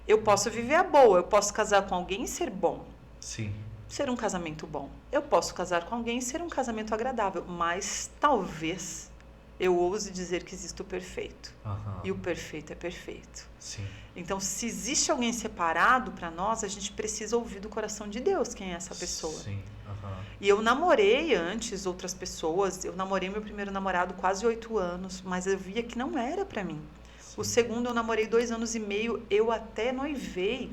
Eu posso viver a boa, eu posso casar com alguém e ser bom. Sim. Ser um casamento bom. Eu posso casar com alguém e ser um casamento agradável, mas talvez eu ouse dizer que existe o perfeito. E o perfeito é perfeito. Sim. Então, se existe alguém separado para nós, a gente precisa ouvir do coração de Deus quem é essa pessoa. Sim. E eu namorei antes outras pessoas. Eu namorei meu primeiro namorado quase 8 anos, mas eu via que não era para mim. Sim. O segundo eu namorei 2 anos e meio, eu até noivei,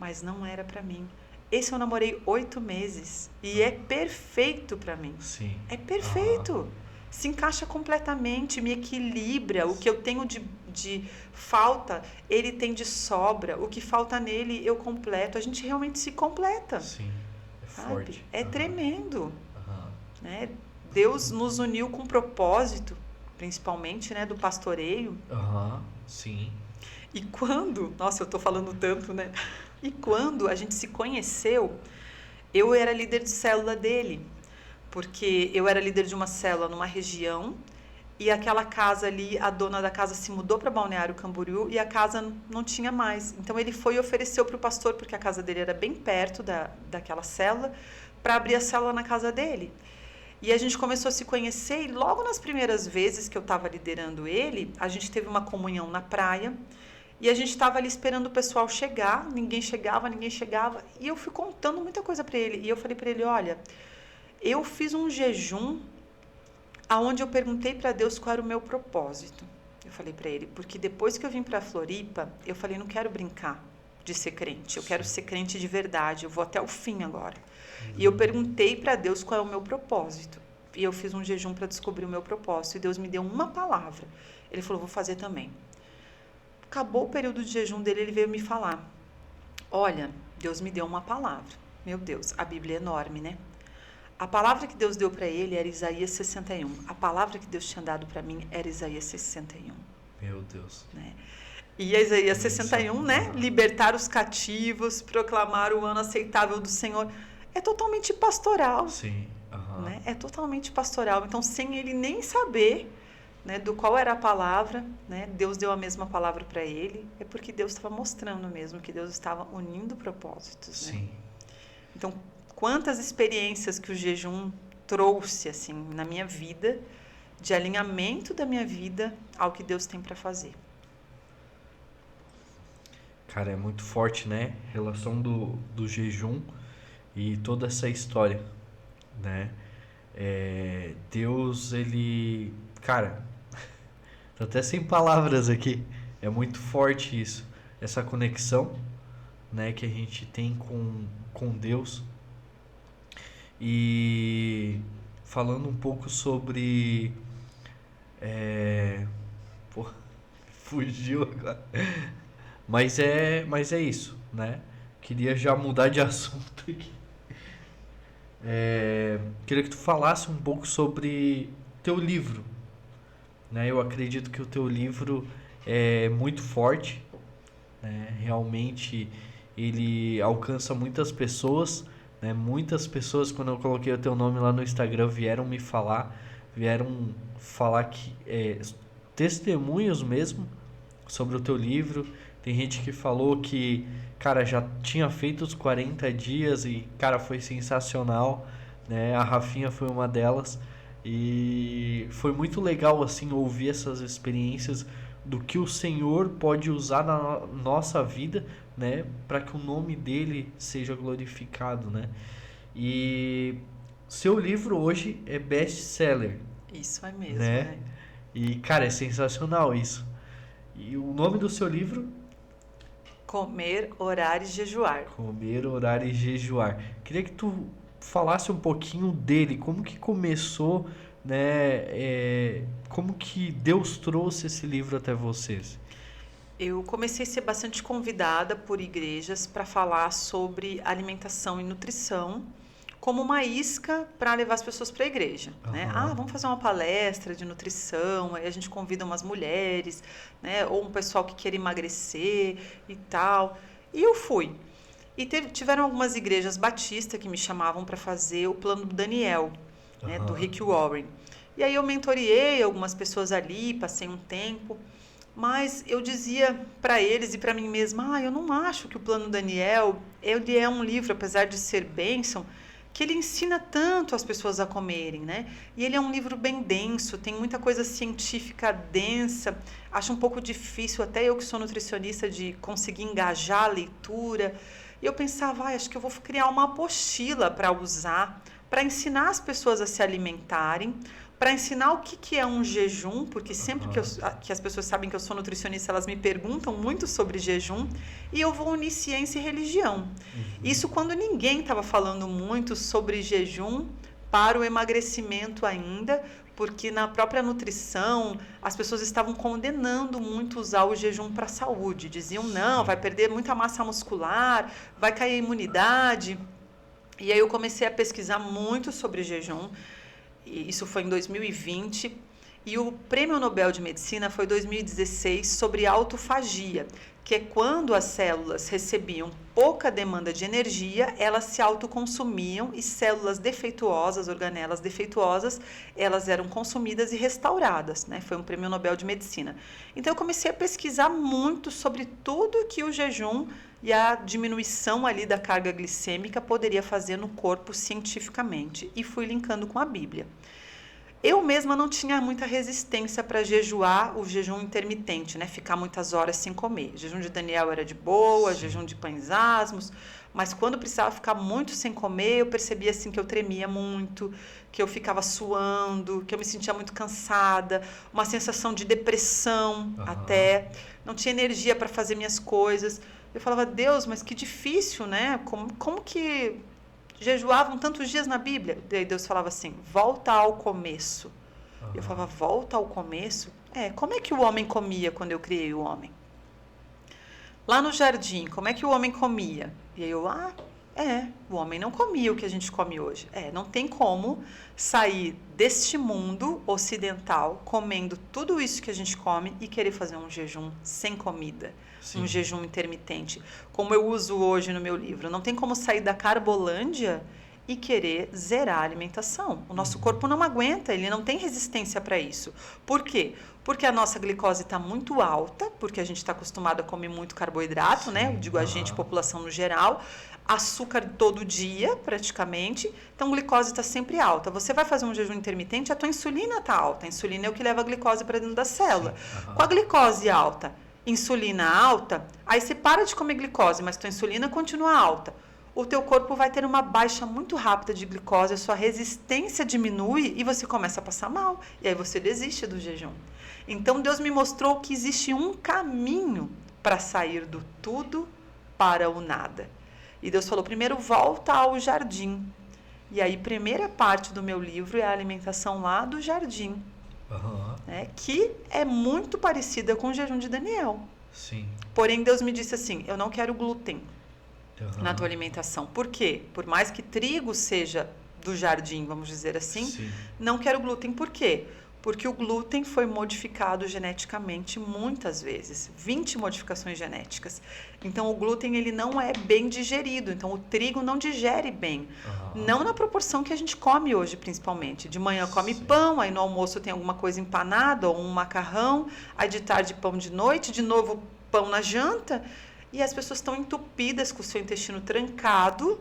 mas não era para mim. Esse eu namorei 8 meses e é perfeito para mim. Sim. É perfeito. Se encaixa completamente, me equilibra. O que eu tenho de falta, ele tem de sobra. O que falta nele, eu completo. A gente realmente se completa. Sim. É sabe? forte. É tremendo. Né? Deus nos uniu com propósito, principalmente, né, do pastoreio. Sim. E quando... Nossa, eu tô falando tanto, né? E quando a gente se conheceu, eu era líder de célula dele, porque eu era líder de uma célula numa região e aquela casa ali, a dona da casa se mudou para Balneário Camboriú e a casa não tinha mais. Então ele foi e ofereceu para o pastor, porque a casa dele era bem perto daquela célula, para abrir a célula na casa dele. E a gente começou a se conhecer e logo nas primeiras vezes que eu estava liderando ele, a gente teve uma comunhão na praia. E a gente estava ali esperando o pessoal chegar, ninguém chegava, e eu fui contando muita coisa para ele. E eu falei para ele, olha, eu fiz um jejum aonde eu perguntei para Deus qual era o meu propósito. Eu falei para ele, porque depois que eu vim para Floripa, eu falei, não quero brincar de ser crente, eu quero ser crente de verdade, eu vou até o fim agora. E eu perguntei para Deus qual é o meu propósito. E eu fiz um jejum para descobrir o meu propósito. E Deus me deu uma palavra. Ele falou, vou fazer também. Acabou o período de jejum dele, ele veio me falar, olha, Deus me deu uma palavra. Meu Deus, a Bíblia é enorme, né? A palavra que Deus deu para ele era Isaías 61. A palavra que Deus tinha dado para mim era Isaías 61. Meu Deus. Né? E Isaías 61, né? Libertar os cativos, proclamar o ano aceitável do Senhor. É totalmente pastoral. Sim. Né? É totalmente pastoral. Então, sem ele nem saber... né, do qual era a palavra, né, Deus deu a mesma palavra para ele, é porque Deus estava mostrando mesmo que Deus estava unindo propósitos. Sim. Né? Então, quantas experiências que o jejum trouxe assim na minha vida, de alinhamento da minha vida ao que Deus tem para fazer. Cara, é muito forte, né? Relação do jejum e toda essa história, né? Deus, ele... Cara... Tô até sem palavras aqui. É muito forte isso. Essa conexão, né, que a gente tem com Deus. E falando um pouco sobre Pô, fugiu agora. Mas é isso, né? Queria já mudar de assunto aqui. Queria que tu falasse um pouco sobre teu livro, né? Eu acredito que o teu livro é muito forte, né? Realmente ele alcança muitas pessoas, né? Muitas pessoas, quando eu coloquei o teu nome lá no Instagram, vieram falar que testemunhos mesmo sobre o teu livro. Tem gente que falou que, cara, já tinha feito os 40 dias e, cara, foi sensacional, né? A Rafinha foi uma delas e foi muito legal, assim, ouvir essas experiências do que o Senhor pode usar na nossa vida, né? Para que o nome dele seja glorificado, né? E seu livro hoje é best-seller, Isso é mesmo, né? né? E, cara, é sensacional isso. E o nome do seu livro? Comer, orar e jejuar. Comer, orar e jejuar. Queria que tu falasse um pouquinho dele, como que começou, né? Como que Deus trouxe esse livro até vocês? Eu comecei a ser bastante convidada por igrejas para falar sobre alimentação e nutrição como uma isca para levar as pessoas para a igreja, né? Aham. Vamos fazer uma palestra de nutrição, aí a gente convida umas mulheres, né? Ou um pessoal que quer emagrecer e tal. E eu fui. E tiveram algumas igrejas batistas que me chamavam para fazer o plano do Daniel, né? Do Aham. Rick Warren. E aí eu mentoreei algumas pessoas ali, passei um tempo. Mas eu dizia para eles e para mim mesma, eu não acho que o Plano Daniel, ele é um livro, apesar de ser bênção, que ele ensina tanto as pessoas a comerem, né? E ele é um livro bem denso, tem muita coisa científica densa, acho um pouco difícil, até eu que sou nutricionista, de conseguir engajar a leitura. E eu pensava, acho que eu vou criar uma apostila para usar, para ensinar as pessoas a se alimentarem, para ensinar o que é um jejum, porque sempre que as pessoas sabem que eu sou nutricionista, elas me perguntam muito sobre jejum, e eu vou unir ciência e religião. Isso quando ninguém estava falando muito sobre jejum para o emagrecimento ainda, porque na própria nutrição as pessoas estavam condenando muito usar o jejum para a saúde. Diziam, não, vai perder muita massa muscular, vai cair a imunidade. E aí eu comecei a pesquisar muito sobre jejum. Isso foi em 2020, e o Prêmio Nobel de Medicina foi em 2016 sobre autofagia, que é quando as células recebiam pouca demanda de energia, elas se autoconsumiam e células defeituosas, organelas defeituosas, elas eram consumidas e restauradas, né? Foi um Prêmio Nobel de Medicina. Então eu comecei a pesquisar muito sobre tudo que o jejum e a diminuição ali da carga glicêmica poderia fazer no corpo cientificamente, e fui linkando com a Bíblia. Eu mesma não tinha muita resistência para jejuar o jejum intermitente, né? Ficar muitas horas sem comer. O jejum de Daniel era de boa, jejum de pães asmos, mas quando precisava ficar muito sem comer, eu percebia assim que eu tremia muito, que eu ficava suando, que eu me sentia muito cansada, uma sensação de depressão até, não tinha energia para fazer minhas coisas. Eu falava, Deus, mas que difícil, né? Como que jejuavam tantos dias na Bíblia? Daí Deus falava assim, volta ao começo. Eu falava, volta ao começo? Como é que o homem comia quando eu criei o homem? Lá no jardim, como é que o homem comia? E aí eu, o homem não comia o que a gente come hoje. Não tem como sair deste mundo ocidental comendo tudo isso que a gente come e querer fazer um jejum sem comida. Sim. Um jejum intermitente, como eu uso hoje no meu livro. Não tem como sair da Carbolândia e querer zerar a alimentação. O nosso corpo não aguenta, ele não tem resistência para isso. Por quê? Porque a nossa glicose está muito alta, porque a gente está acostumado a comer muito carboidrato, sim, né? Eu digo a gente, população no geral, açúcar todo dia, praticamente, então a glicose está sempre alta. Você vai fazer um jejum intermitente, a tua insulina está alta. A insulina é o que leva a glicose para dentro da célula. Com a glicose alta, insulina alta, aí você para de comer glicose, mas tua insulina continua alta. O teu corpo vai ter uma baixa muito rápida de glicose, a sua resistência diminui e você começa a passar mal. E aí você desiste do jejum. Então Deus me mostrou que existe um caminho para sair do tudo para o nada. E Deus falou, primeiro volta ao jardim. E aí, primeira parte do meu livro é a alimentação lá do jardim. né, que é muito parecida com o jejum de Daniel. Sim. Porém, Deus me disse assim, eu não quero glúten na tua Aham. alimentação. Por quê? Por mais que trigo seja do jardim, vamos dizer assim, Sim. não quero glúten. Por quê? Porque o glúten foi modificado geneticamente muitas vezes, 20 modificações genéticas. Então o glúten ele não é bem digerido, então o trigo não digere bem. Aham. Não na proporção que a gente come hoje, principalmente. De manhã come Sim. pão, aí no almoço tem alguma coisa empanada ou um macarrão, aí de tarde pão de noite, de novo pão na janta. E as pessoas estão entupidas com o seu intestino trancado,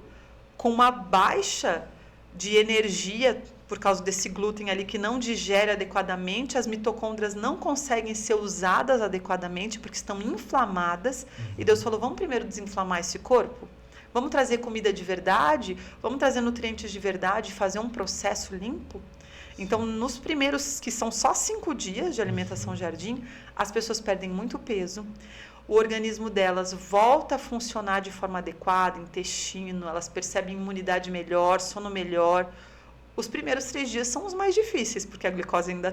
com uma baixa de energia por causa desse glúten ali que não digere adequadamente, as mitocôndrias não conseguem ser usadas adequadamente porque estão inflamadas. E Deus falou, vamos primeiro desinflamar esse corpo? Vamos trazer comida de verdade? Vamos trazer nutrientes de verdade? Fazer um processo limpo? Então, nos primeiros, que são só 5 dias de alimentação jardim, as pessoas perdem muito peso. O organismo delas volta a funcionar de forma adequada, intestino, elas percebem imunidade melhor, sono melhor. Os primeiros 3 dias são os mais difíceis, porque a glicose ainda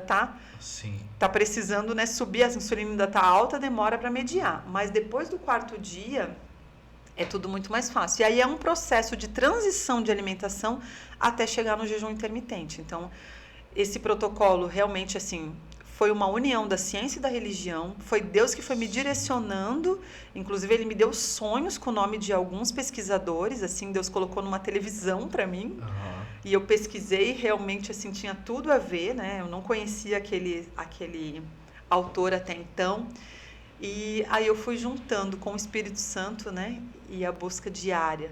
Sim. tá precisando, né, subir, a insulina ainda está alta, demora para mediar. Mas depois do 4º dia, é tudo muito mais fácil. E aí é um processo de transição de alimentação até chegar no jejum intermitente. Então, esse protocolo realmente, assim, foi uma união da ciência e da religião. Foi Deus que foi me direcionando. Inclusive, ele me deu sonhos com o nome de alguns pesquisadores. Assim, Deus colocou numa televisão para mim. Aham. E eu pesquisei, realmente, assim, tinha tudo a ver, né? Eu não conhecia aquele autor até então. E aí eu fui juntando com o Espírito Santo, né? E a busca diária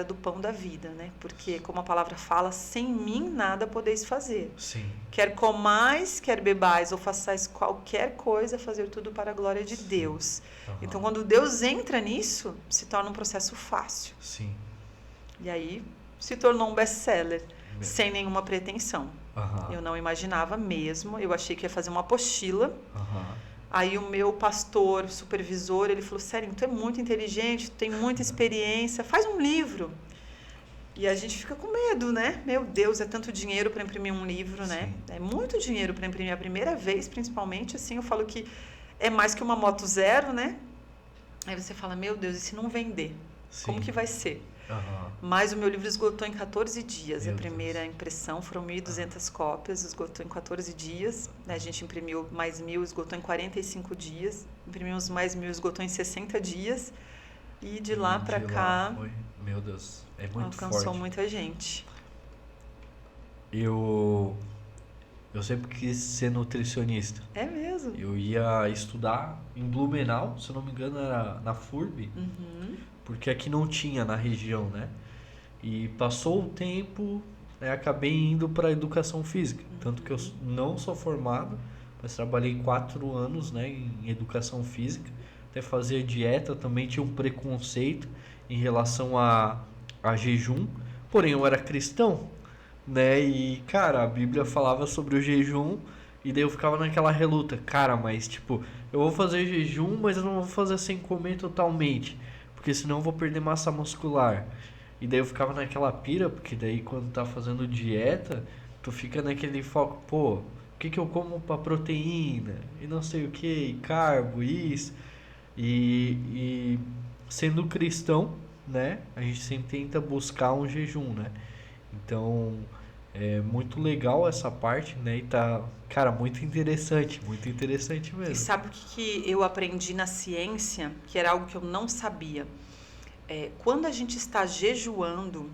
do pão da vida, né? Porque, como a palavra fala, sem mim nada podeis fazer. Sim. Quer comais, quer bebais, ou façais qualquer coisa, fazer tudo para a glória de Deus. Aham. Então, quando Deus entra nisso, se torna um processo fácil. Sim. E aí, se tornou um best-seller, sem nenhuma pretensão. Aham. Eu não imaginava mesmo, eu achei que ia fazer uma apostila. Aham. Aí o meu pastor, supervisor, ele falou, Sério, tu é muito inteligente, tu tem muita experiência, faz um livro. E a gente fica com medo, né? Meu Deus, é tanto dinheiro para imprimir um livro, né? Sim. É muito dinheiro para imprimir a primeira vez, principalmente, assim, eu falo que é mais que uma moto zero, né? Aí você fala, meu Deus, e se não vender? Como Sim. que vai ser? Aham. Mas o meu livro esgotou em 14 dias. Meu A primeira Deus. impressão foram 1.200 cópias, esgotou em 14 dias. Né? A gente imprimiu mais 1.000, esgotou em 45 dias. Imprimimos mais 1.000, esgotou em 60 dias. E de lá para cá, Foi... Meu Deus, é muito alcançou forte. muita gente. Eu sempre quis ser nutricionista. É mesmo? Eu ia estudar em Blumenau, se eu não me engano era na FURB, Uhum. porque aqui não tinha na região, né? E passou o tempo, né, acabei indo para educação física. Tanto que eu não sou formado, mas trabalhei 4 anos, né, em educação física. Até fazia dieta, também tinha um preconceito em relação a jejum. Porém, eu era cristão, né? E, cara, a Bíblia falava sobre o jejum e daí eu ficava naquela reluta. Cara, mas, tipo, eu vou fazer jejum, mas eu não vou fazer sem comer totalmente, porque senão eu vou perder massa muscular. E daí eu ficava naquela pira, porque daí quando tá fazendo dieta, tu fica naquele foco, pô, o que eu como pra proteína? E não sei o que, e carbo, isso. E sendo cristão, né, a gente sempre tenta buscar um jejum, né? Então, é muito legal essa parte, né? E tá, cara, muito interessante E mesmo. sabe o que eu aprendi na ciência, que era algo que eu não sabia? Quando a gente está jejuando,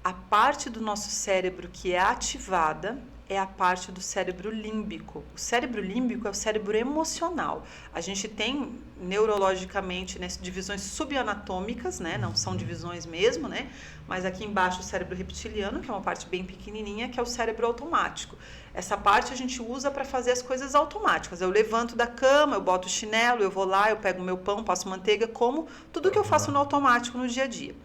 a parte do nosso cérebro que é ativada é a parte do cérebro límbico. O cérebro límbico é o cérebro emocional. A gente tem neurologicamente, né, divisões subanatômicas, né, não são divisões mesmo, né, mas aqui embaixo o cérebro reptiliano, que é uma parte bem pequenininha, que é o cérebro automático. Essa parte a gente usa para fazer as coisas automáticas. Eu levanto da cama, eu boto o chinelo, eu vou lá, eu pego o meu pão, passo manteiga, como tudo que eu faço no automático no dia a dia.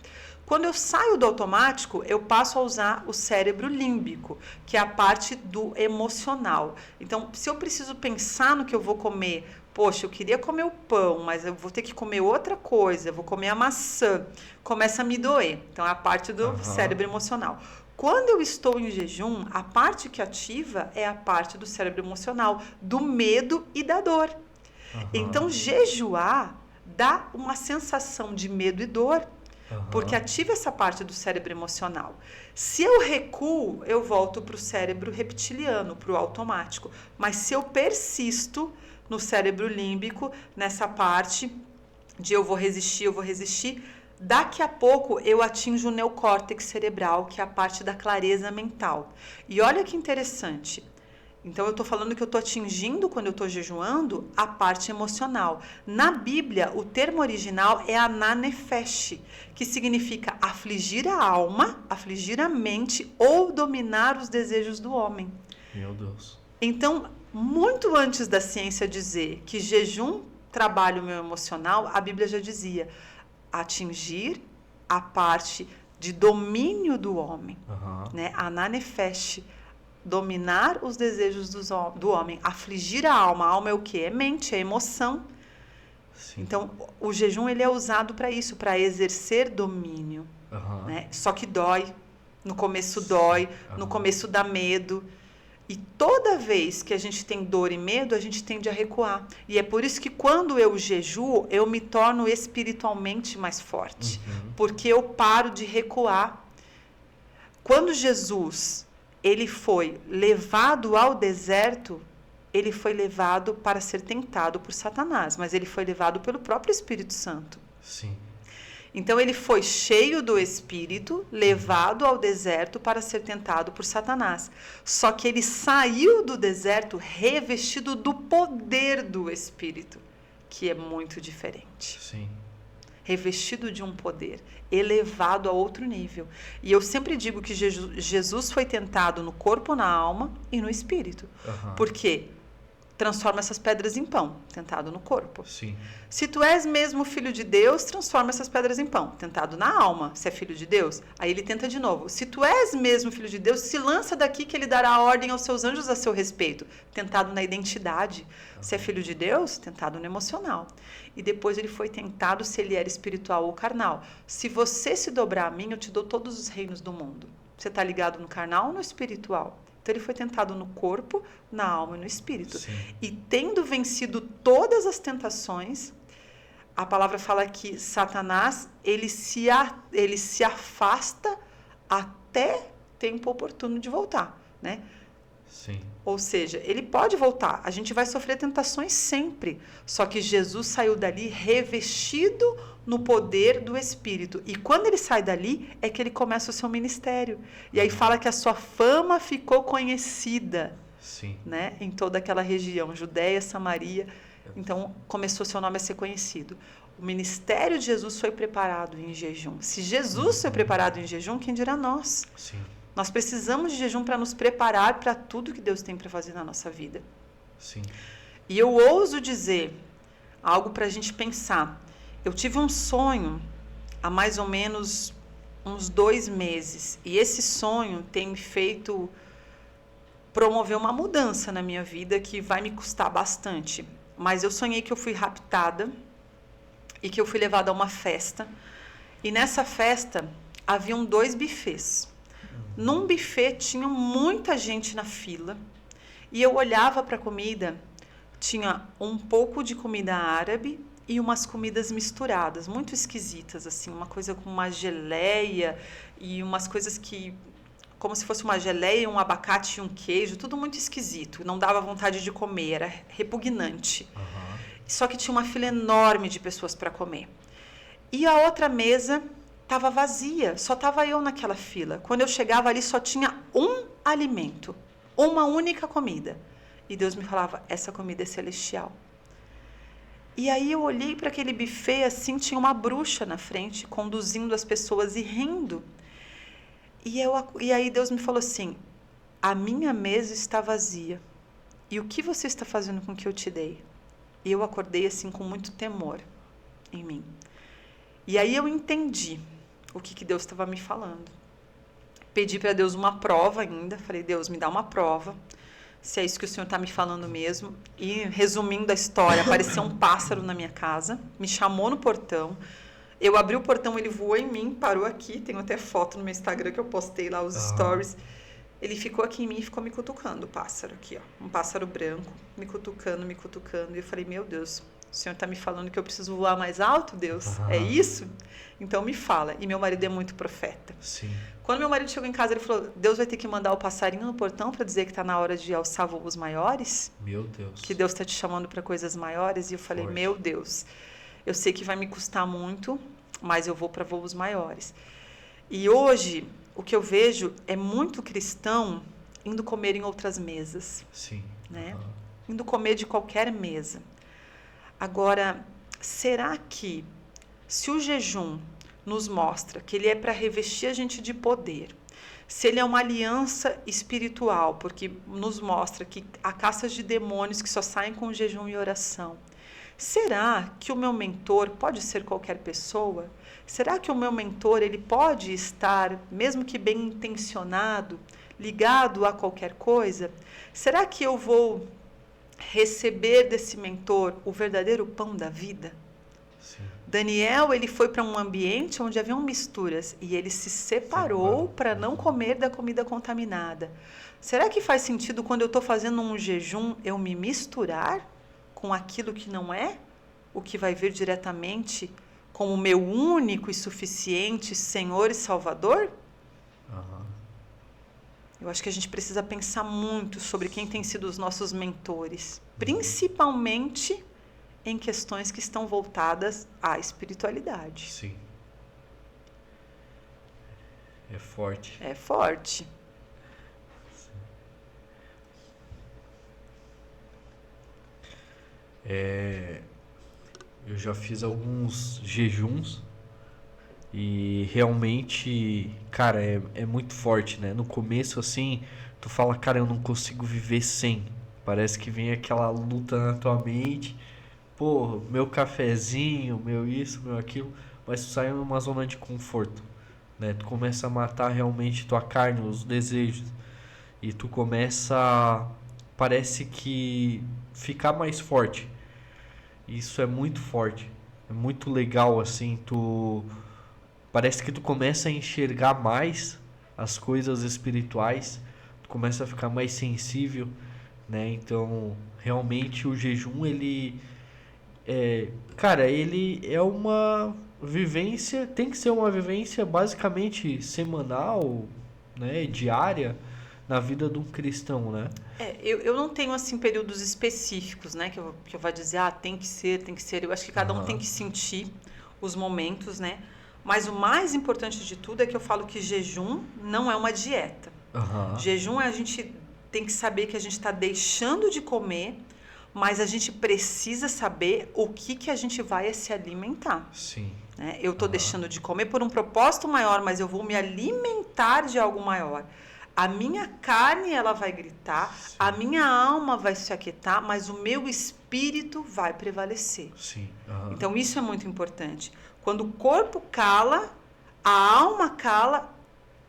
Quando eu saio do automático, eu passo a usar o cérebro límbico, que é a parte do emocional. Então, se eu preciso pensar no que eu vou comer, poxa, eu queria comer o pão, mas eu vou ter que comer outra coisa, eu vou comer a maçã, começa a me doer. Então, é a parte do cérebro emocional. Quando eu estou em jejum, a parte que ativa é a parte do cérebro emocional, do medo e da dor. Então, jejuar dá uma sensação de medo e dor, porque ativa essa parte do cérebro emocional. Se eu recuo, eu volto para o cérebro reptiliano, para o automático. Mas se eu persisto no cérebro límbico, nessa parte de eu vou resistir, daqui a pouco eu atinjo o neocórtex cerebral, que é a parte da clareza mental. E olha que interessante. Então, eu estou falando que eu estou atingindo, quando eu estou jejuando, a parte emocional. Na Bíblia, o termo original é ananefesh, que significa afligir a alma, afligir a mente ou dominar os desejos do homem. Meu Deus. Então, muito antes da ciência dizer que jejum trabalha o meu emocional, a Bíblia já dizia atingir a parte de domínio do homem, né? Ananefesh. Dominar os desejos do homem, afligir a alma é o que? É mente, é emoção. Sim. Então, o jejum ele é usado para isso, para exercer domínio. Né? Só que dói, no começo dói, no começo dá medo. E toda vez que a gente tem dor e medo, a gente tende a recuar. E é por isso que quando eu jejuo, eu me torno espiritualmente mais forte. Porque eu paro de recuar. Quando Jesus ele foi levado ao deserto, ele foi levado para ser tentado por Satanás, mas ele foi levado pelo próprio Espírito Santo. Sim. Então ele foi cheio do Espírito, levado ao deserto para ser tentado por Satanás. Só que ele saiu do deserto revestido do poder do Espírito, que é muito diferente. Sim. Revestido de um poder, elevado a outro nível. E eu sempre digo que Jesus foi tentado no corpo, na alma e no espírito. Porque transforma essas pedras em pão, tentado no corpo. Sim. Se tu és mesmo filho de Deus, transforma essas pedras em pão, tentado na alma. Se é filho de Deus, aí ele tenta de novo. Se tu és mesmo filho de Deus, se lança daqui que ele dará ordem aos seus anjos a seu respeito. Tentado na identidade. Se é filho de Deus, tentado no emocional. E depois ele foi tentado se ele era espiritual ou carnal. Se você se dobrar a mim, eu te dou todos os reinos do mundo. Você está ligado no carnal ou no espiritual? Então ele foi tentado no corpo, na alma e no espírito. Sim. E tendo vencido todas as tentações, a palavra fala que Satanás, ele se afasta até tempo oportuno de voltar, né? Sim. Ou seja, ele pode voltar. A gente vai sofrer tentações sempre. Só que Jesus saiu dali revestido no poder do Espírito. E quando ele sai dali, é que ele começa o seu ministério. E aí fala que a sua fama ficou conhecida. Sim. Né? Em toda aquela região, Judéia, Samaria. Então, começou seu nome a ser conhecido. O ministério de Jesus foi preparado em jejum. Se Jesus foi preparado em jejum, quem dirá nós? Sim. Nós precisamos de jejum para nos preparar para tudo que Deus tem para fazer na nossa vida. Sim. E eu ouso dizer algo para a gente pensar. Eu tive um sonho há mais ou menos uns 2 meses. E esse sonho tem me feito promover uma mudança na minha vida que vai me custar bastante. Mas eu sonhei que eu fui raptada e que eu fui levada a uma festa. E nessa festa haviam 2 buffets. Num buffet tinha muita gente na fila e eu olhava para a comida, tinha um pouco de comida árabe e umas comidas misturadas, muito esquisitas, assim, uma coisa com uma geleia e umas coisas que, como se fosse uma geleia, um abacate e um queijo, tudo muito esquisito, não dava vontade de comer, era repugnante. Só que tinha uma fila enorme de pessoas para comer. E a outra mesa estava vazia, só estava eu naquela fila. Quando eu chegava ali, só tinha um alimento, uma única comida. E Deus me falava, essa comida é celestial. E aí eu olhei para aquele buffet, assim, tinha uma bruxa na frente, conduzindo as pessoas e rindo. E aí Deus me falou assim, a minha mesa está vazia. E o que você está fazendo com o que eu te dei? E eu acordei, assim, com muito temor em mim. E aí eu entendi o que Deus estava me falando. Pedi para Deus uma prova ainda. Falei, Deus, me dá uma prova, se é isso que o Senhor está me falando mesmo. E, resumindo a história, apareceu um pássaro na minha casa, me chamou no portão. Eu abri o portão, ele voou em mim, parou aqui. Tenho até foto no meu Instagram que eu postei lá, os stories. Ele ficou aqui em mim e ficou me cutucando, o pássaro aqui, ó. Um pássaro branco, me cutucando, me cutucando. E eu falei, meu Deus, o Senhor está me falando que eu preciso voar mais alto, Deus? É isso? Então me fala. E meu marido é muito profeta. Sim. Quando meu marido chegou em casa, ele falou, Deus vai ter que mandar o passarinho no portão para dizer que está na hora de alçar voos maiores? Meu Deus. Que Deus está te chamando para coisas maiores? E eu falei, Forte. meu Deus, eu sei que vai me custar muito, mas eu vou para voos maiores. E hoje, o que eu vejo é muito cristão indo comer em outras mesas. Sim. Né? Indo comer de qualquer mesa. Agora, será que se o jejum nos mostra que ele é para revestir a gente de poder, se ele é uma aliança espiritual, porque nos mostra que há caças de demônios que só saem com jejum e oração, será que o meu mentor pode ser qualquer pessoa? Será que o meu mentor ele pode estar, mesmo que bem intencionado, ligado a qualquer coisa? Será que eu vou receber desse mentor o verdadeiro pão da vida? Sim. Daniel, ele foi para um ambiente onde haviam misturas e ele se separou para não comer da comida contaminada. Será que faz sentido quando eu estou fazendo um jejum eu me misturar com aquilo que não é o que vai vir diretamente como meu único e suficiente Senhor e Salvador? Eu acho que a gente precisa pensar muito sobre quem tem sido os nossos mentores, principalmente em questões que estão voltadas à espiritualidade. Sim. É forte. É forte. Eu já fiz alguns jejuns e realmente, cara, é muito forte, né? No começo, assim, tu fala, cara, eu não consigo viver sem. Parece que vem aquela luta na tua mente. Pô, meu cafezinho, meu isso, meu aquilo. Mas tu sai numa zona de conforto, né? Tu começa a matar realmente tua carne, os desejos. E tu começa, parece que, ficar mais forte. Isso é muito forte. É muito legal, assim, parece que tu começa a enxergar mais as coisas espirituais, tu começa a ficar mais sensível, né? Então, realmente o jejum, ele é uma vivência, tem que ser uma vivência basicamente semanal, né, diária, na vida de um cristão, né? Eu não tenho, assim, períodos específicos, né, que eu vou dizer, tem que ser. Eu acho que cada um tem que sentir os momentos, né? Mas o mais importante de tudo é que eu falo que jejum não é uma dieta. Jejum a gente tem que saber que a gente está deixando de comer, mas a gente precisa saber o que a gente vai se alimentar. Sim. Né? Eu estou deixando de comer por um propósito maior, mas eu vou me alimentar de algo maior. A minha carne, ela vai gritar, sim, a minha alma vai se aquietar, mas o meu espírito vai prevalecer. Sim. Então, isso é muito importante. Quando o corpo cala, a alma cala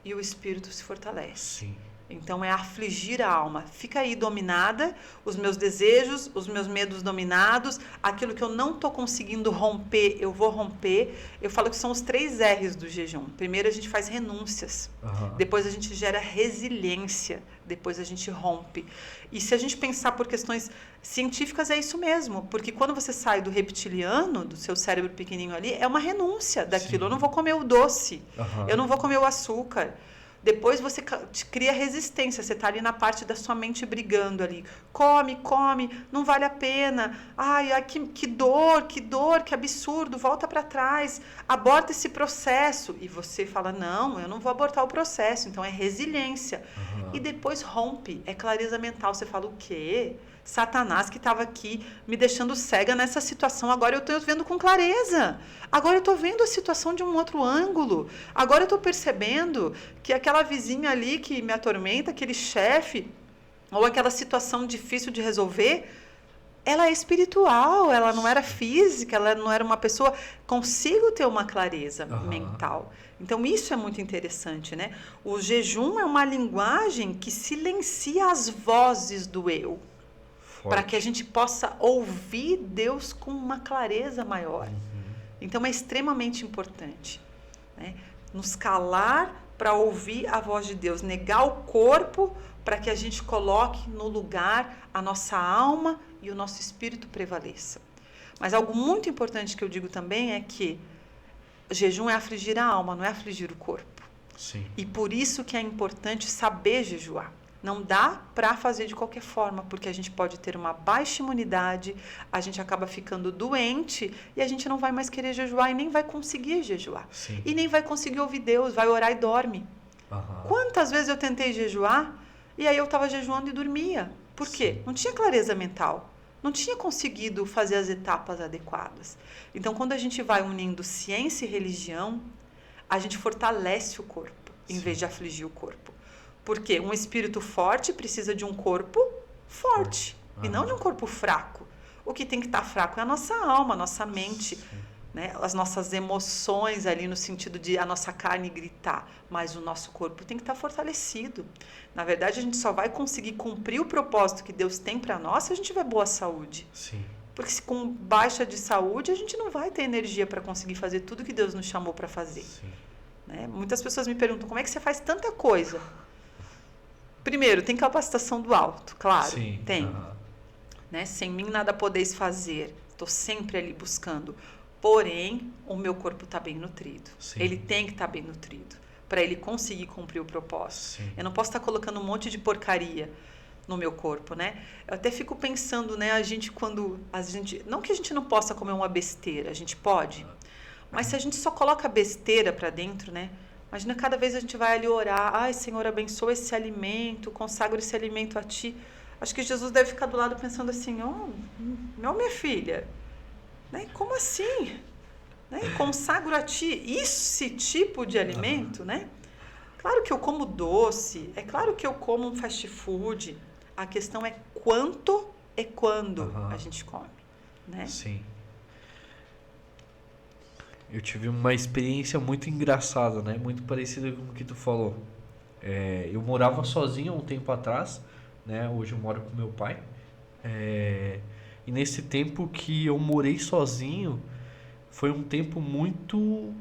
e o espírito se fortalece. Sim. Então, é afligir a alma. Fica aí dominada, os meus desejos, os meus medos dominados, aquilo que eu não estou conseguindo romper, eu vou romper. Eu falo que são os 3 R's do jejum. Primeiro, a gente faz renúncias. Depois, a gente gera resiliência. Depois, a gente rompe. E se a gente pensar por questões científicas, é isso mesmo. Porque quando você sai do reptiliano, do seu cérebro pequenininho ali, é uma renúncia daquilo. Sim. Eu não vou comer o doce. Eu não vou comer o açúcar. Depois você cria resistência, você está ali na parte da sua mente brigando ali. Come, não vale a pena. Ai, que dor, que absurdo, volta para trás, aborta esse processo. E você fala, não, eu não vou abortar o processo. Então é resiliência. E depois rompe, é clareza mental. Você fala, o quê? Satanás que estava aqui me deixando cega nessa situação, agora eu estou vendo com clareza. Agora eu estou vendo a situação de um outro ângulo. Agora eu estou percebendo que aquela vizinha ali que me atormenta, aquele chefe, ou aquela situação difícil de resolver, ela é espiritual, ela não era física, ela não era uma pessoa. Consigo ter uma clareza mental. Então, isso é muito interessante, né? O jejum é uma linguagem que silencia as vozes do eu, para que a gente possa ouvir Deus com uma clareza maior. Então é extremamente importante, né? Nos calar para ouvir a voz de Deus, negar o corpo para que a gente coloque no lugar a nossa alma e o nosso espírito prevaleça. Mas algo muito importante que eu digo também é que jejum é afligir a alma, não é afligir o corpo. Sim. E por isso que é importante saber jejuar. Não dá para fazer de qualquer forma, porque a gente pode ter uma baixa imunidade, a gente acaba ficando doente e a gente não vai mais querer jejuar e nem vai conseguir jejuar. Sim. E nem vai conseguir ouvir Deus, vai orar e dorme. Quantas vezes eu tentei jejuar e aí eu estava jejuando e dormia? Por quê? Sim. Não tinha clareza mental. Não tinha conseguido fazer as etapas adequadas. Então, quando a gente vai unindo ciência e religião, a gente fortalece o corpo, em vez de afligir o corpo. Porque um espírito forte precisa de um corpo forte, e não de um corpo fraco. O que tem que estar fraco é a nossa alma, a nossa mente, né? As nossas emoções ali no sentido de a nossa carne gritar, mas o nosso corpo tem que estar fortalecido. Na verdade, a gente só vai conseguir cumprir o propósito que Deus tem para nós se a gente tiver boa saúde. Sim. Porque se com baixa de saúde, a gente não vai ter energia para conseguir fazer tudo que Deus nos chamou para fazer. Sim. Né? Muitas pessoas me perguntam, como é que você faz tanta coisa? Primeiro, tem capacitação do alto, claro, Sim. tem. Né? Sem mim nada podeis fazer, estou sempre ali buscando. Porém, o meu corpo está bem nutrido. Sim. Ele tem que estar bem nutrido para ele conseguir cumprir o propósito. Sim. Eu não posso estar colocando um monte de porcaria no meu corpo, né? Eu até fico pensando, né? Não que a gente não possa comer uma besteira, a gente pode. Mas se a gente só coloca besteira para dentro, né? Imagina cada vez a gente vai ali orar, ai Senhor, abençoa esse alimento, consagra esse alimento a Ti. Acho que Jesus deve ficar do lado pensando assim, não, minha filha, né? Como assim? Né? Consagro a Ti esse tipo de alimento, né? Claro que eu como doce, é claro que eu como um fast food. A questão é quanto e quando a gente come, né? Sim. Eu tive uma experiência muito engraçada, né? Muito parecida com o que tu falou. Eu morava sozinho há um tempo atrás, né? Hoje eu moro com meu pai. E nesse tempo que eu morei sozinho, foi um tempo muito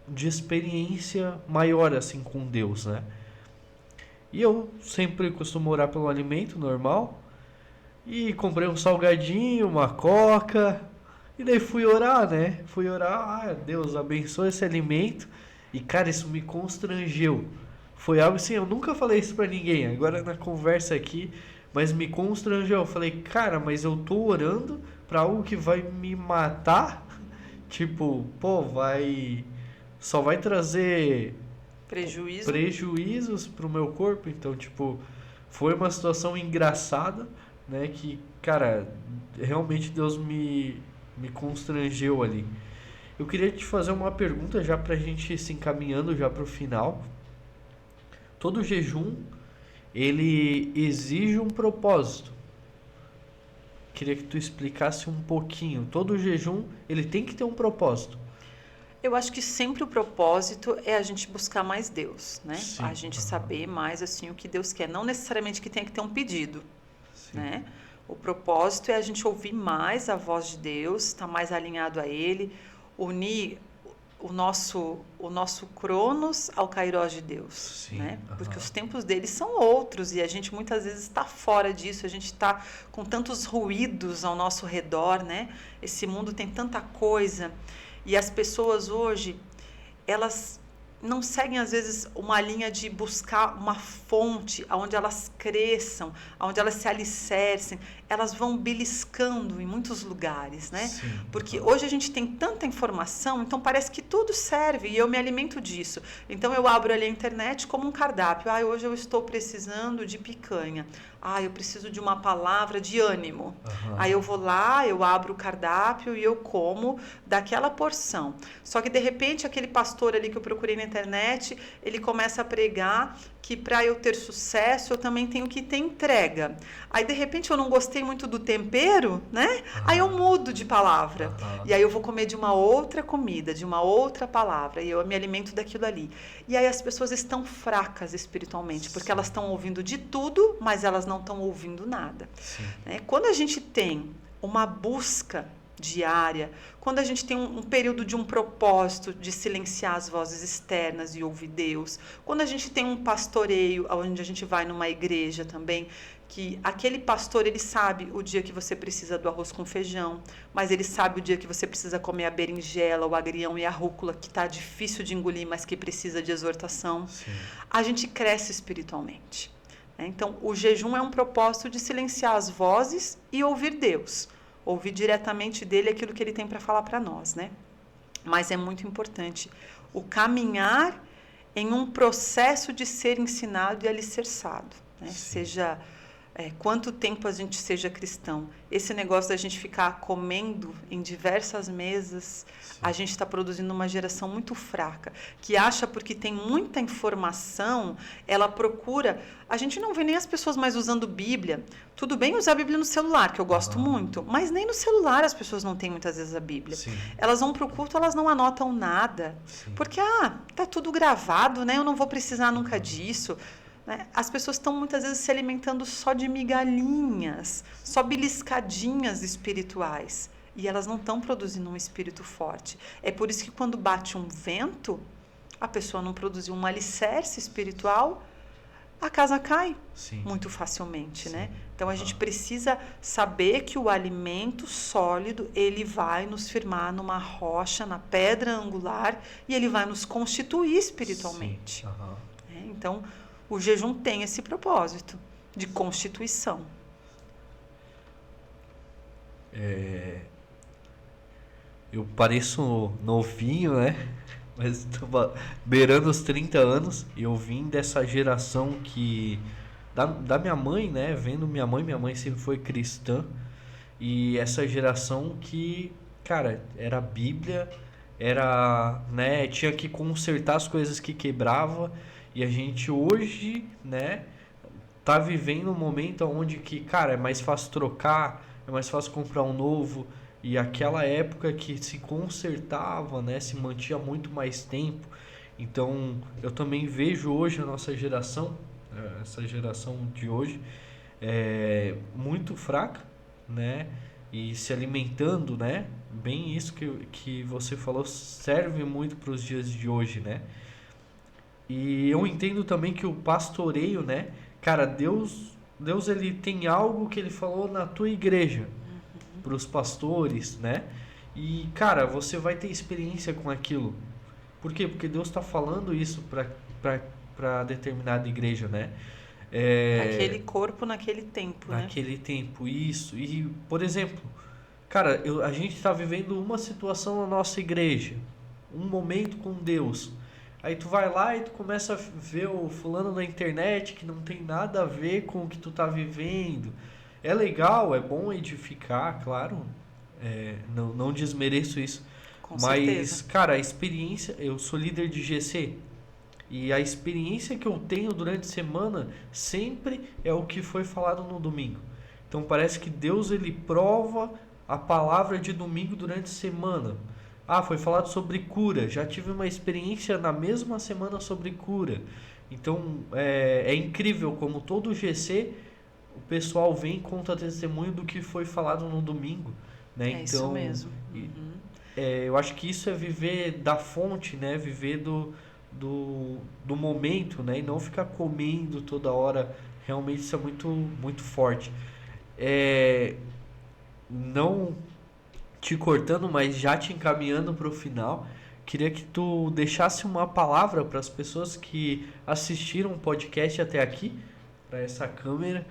de experiência maior, assim, com Deus, né? E eu sempre costumo orar pelo alimento normal. E comprei um salgadinho, uma coca... E daí fui orar, né? Fui orar, Deus abençoe esse alimento. E, cara, isso me constrangeu. Foi algo assim, eu nunca falei isso pra ninguém. Agora na conversa aqui, mas me constrangeu. Eu falei, cara, mas eu tô orando pra algo que vai me matar? Tipo, só vai trazer prejuízos pro meu corpo. Então, tipo, foi uma situação engraçada, né? Que, cara, realmente Deus me constrangeu ali. Eu queria te fazer uma pergunta já pra gente se encaminhando já pro final. Todo jejum, ele exige um propósito. Queria que tu explicasse um pouquinho. Todo jejum, ele tem que ter um propósito. Eu acho que sempre o propósito é a gente buscar mais Deus, né? Sim. A gente saber mais assim o que Deus quer. Não necessariamente que tenha que ter um pedido, Sim. né? O propósito é a gente ouvir mais a voz de Deus, estar mais alinhado a Ele, unir o nosso Cronos ao Kairós de Deus. Sim. Né? Porque os tempos dele são outros e a gente muitas vezes está fora disso, a gente está com tantos ruídos ao nosso redor, né? Esse mundo tem tanta coisa e as pessoas hoje, elas não seguem, às vezes, uma linha de buscar uma fonte onde elas cresçam, onde elas se alicercem. Elas vão beliscando em muitos lugares, né? Sim. Porque hoje a gente tem tanta informação, então parece que tudo serve e eu me alimento disso. Então eu abro ali a internet como um cardápio. Hoje eu estou precisando de picanha. Eu preciso de uma palavra de ânimo. Aí eu vou lá, eu abro o cardápio e eu como daquela porção. Só que de repente aquele pastor ali que eu procurei na internet, ele começa a pregar que para eu ter sucesso eu também tenho que ter entrega. Aí de repente eu não gostei muito do tempero, né? Aí eu mudo de palavra. E aí eu vou comer de uma outra comida, de uma outra palavra, e eu me alimento daquilo ali. E aí as pessoas estão fracas espiritualmente, porque elas estão ouvindo de tudo, mas elas não estão ouvindo nada. Né? Quando a gente tem uma busca diária, quando a gente tem um período de um propósito de silenciar as vozes externas e ouvir Deus, quando a gente tem um pastoreio, onde a gente vai numa igreja também, que aquele pastor, ele sabe o dia que você precisa do arroz com feijão, mas ele sabe o dia que você precisa comer a berinjela, o agrião e a rúcula, que está difícil de engolir, mas que precisa de exortação. Sim. A gente cresce espiritualmente. Então, o jejum é um propósito de silenciar as vozes e ouvir Deus. Ouvir diretamente dele aquilo que ele tem para falar para nós, né? Mas é muito importante o caminhar em um processo de ser ensinado e alicerçado, né? Seja quanto tempo a gente seja cristão. Esse negócio da gente ficar comendo em diversas mesas, a gente está produzindo uma geração muito fraca, que acha porque tem muita informação, ela procura... A gente não vê nem as pessoas mais usando Bíblia. Tudo bem usar a Bíblia no celular, que eu gosto muito, mas nem no celular as pessoas não têm muitas vezes a Bíblia. Sim. Elas vão para o culto, elas não anotam nada. Sim. Porque, tá tudo gravado, né? Eu não vou precisar nunca disso. Né? As pessoas estão muitas vezes se alimentando só de migalhinhas, só beliscadinhas espirituais. E elas não estão produzindo um espírito forte. É por isso que quando bate um vento, a pessoa não produziu um alicerce espiritual, a casa cai muito facilmente. Né? Então a gente precisa saber que o alimento sólido, ele vai nos firmar numa rocha, na pedra angular, e ele vai nos constituir espiritualmente. Então, o jejum tem esse propósito de constituição. Eu pareço novinho, né? Mas estou beirando os 30 anos. E eu vim dessa geração que... Da minha mãe, né? Vendo minha mãe sempre foi cristã. E essa geração que, cara, era Bíblia, era, né? Tinha que consertar as coisas que quebrava. E a gente hoje, né, tá vivendo um momento onde que, cara, é mais fácil trocar, é mais fácil comprar um novo. E aquela época que se consertava, né, se mantinha muito mais tempo. Então, eu também vejo hoje a nossa geração, essa geração de hoje, muito fraca, né, e se alimentando, né, bem isso que você falou, serve muito para os dias de hoje, né. E eu entendo também que o pastoreio, né? Cara, Deus ele tem algo que ele falou na tua igreja, para os pastores, né? E, cara, você vai ter experiência com aquilo. Por quê? Porque Deus está falando isso para determinada igreja, né? Aquele corpo naquele tempo, né? Naquele tempo, isso. E, por exemplo, cara, a gente está vivendo uma situação na nossa igreja, um momento com Deus. Aí tu vai lá e tu começa a ver o fulano na internet que não tem nada a ver com o que tu tá vivendo. É legal, é bom edificar, claro. Não desmereço isso. Com mas, certeza. Cara, a experiência... Eu sou líder de GC. E a experiência que eu tenho durante a semana sempre é o que foi falado no domingo. Então parece que Deus, ele prova a palavra de domingo durante a semana. Foi falado sobre cura. Já tive uma experiência na mesma semana sobre cura. Então, é incrível como todo GC, o pessoal vem e conta testemunho do que foi falado no domingo. Né? É isso mesmo. Eu acho que isso é viver da fonte, né? Viver do momento, né? E não ficar comendo toda hora. Realmente isso é muito, muito forte. Não... te cortando, mas já te encaminhando para o final, queria que tu deixasse uma palavra para as pessoas que assistiram o podcast até aqui, para essa câmera,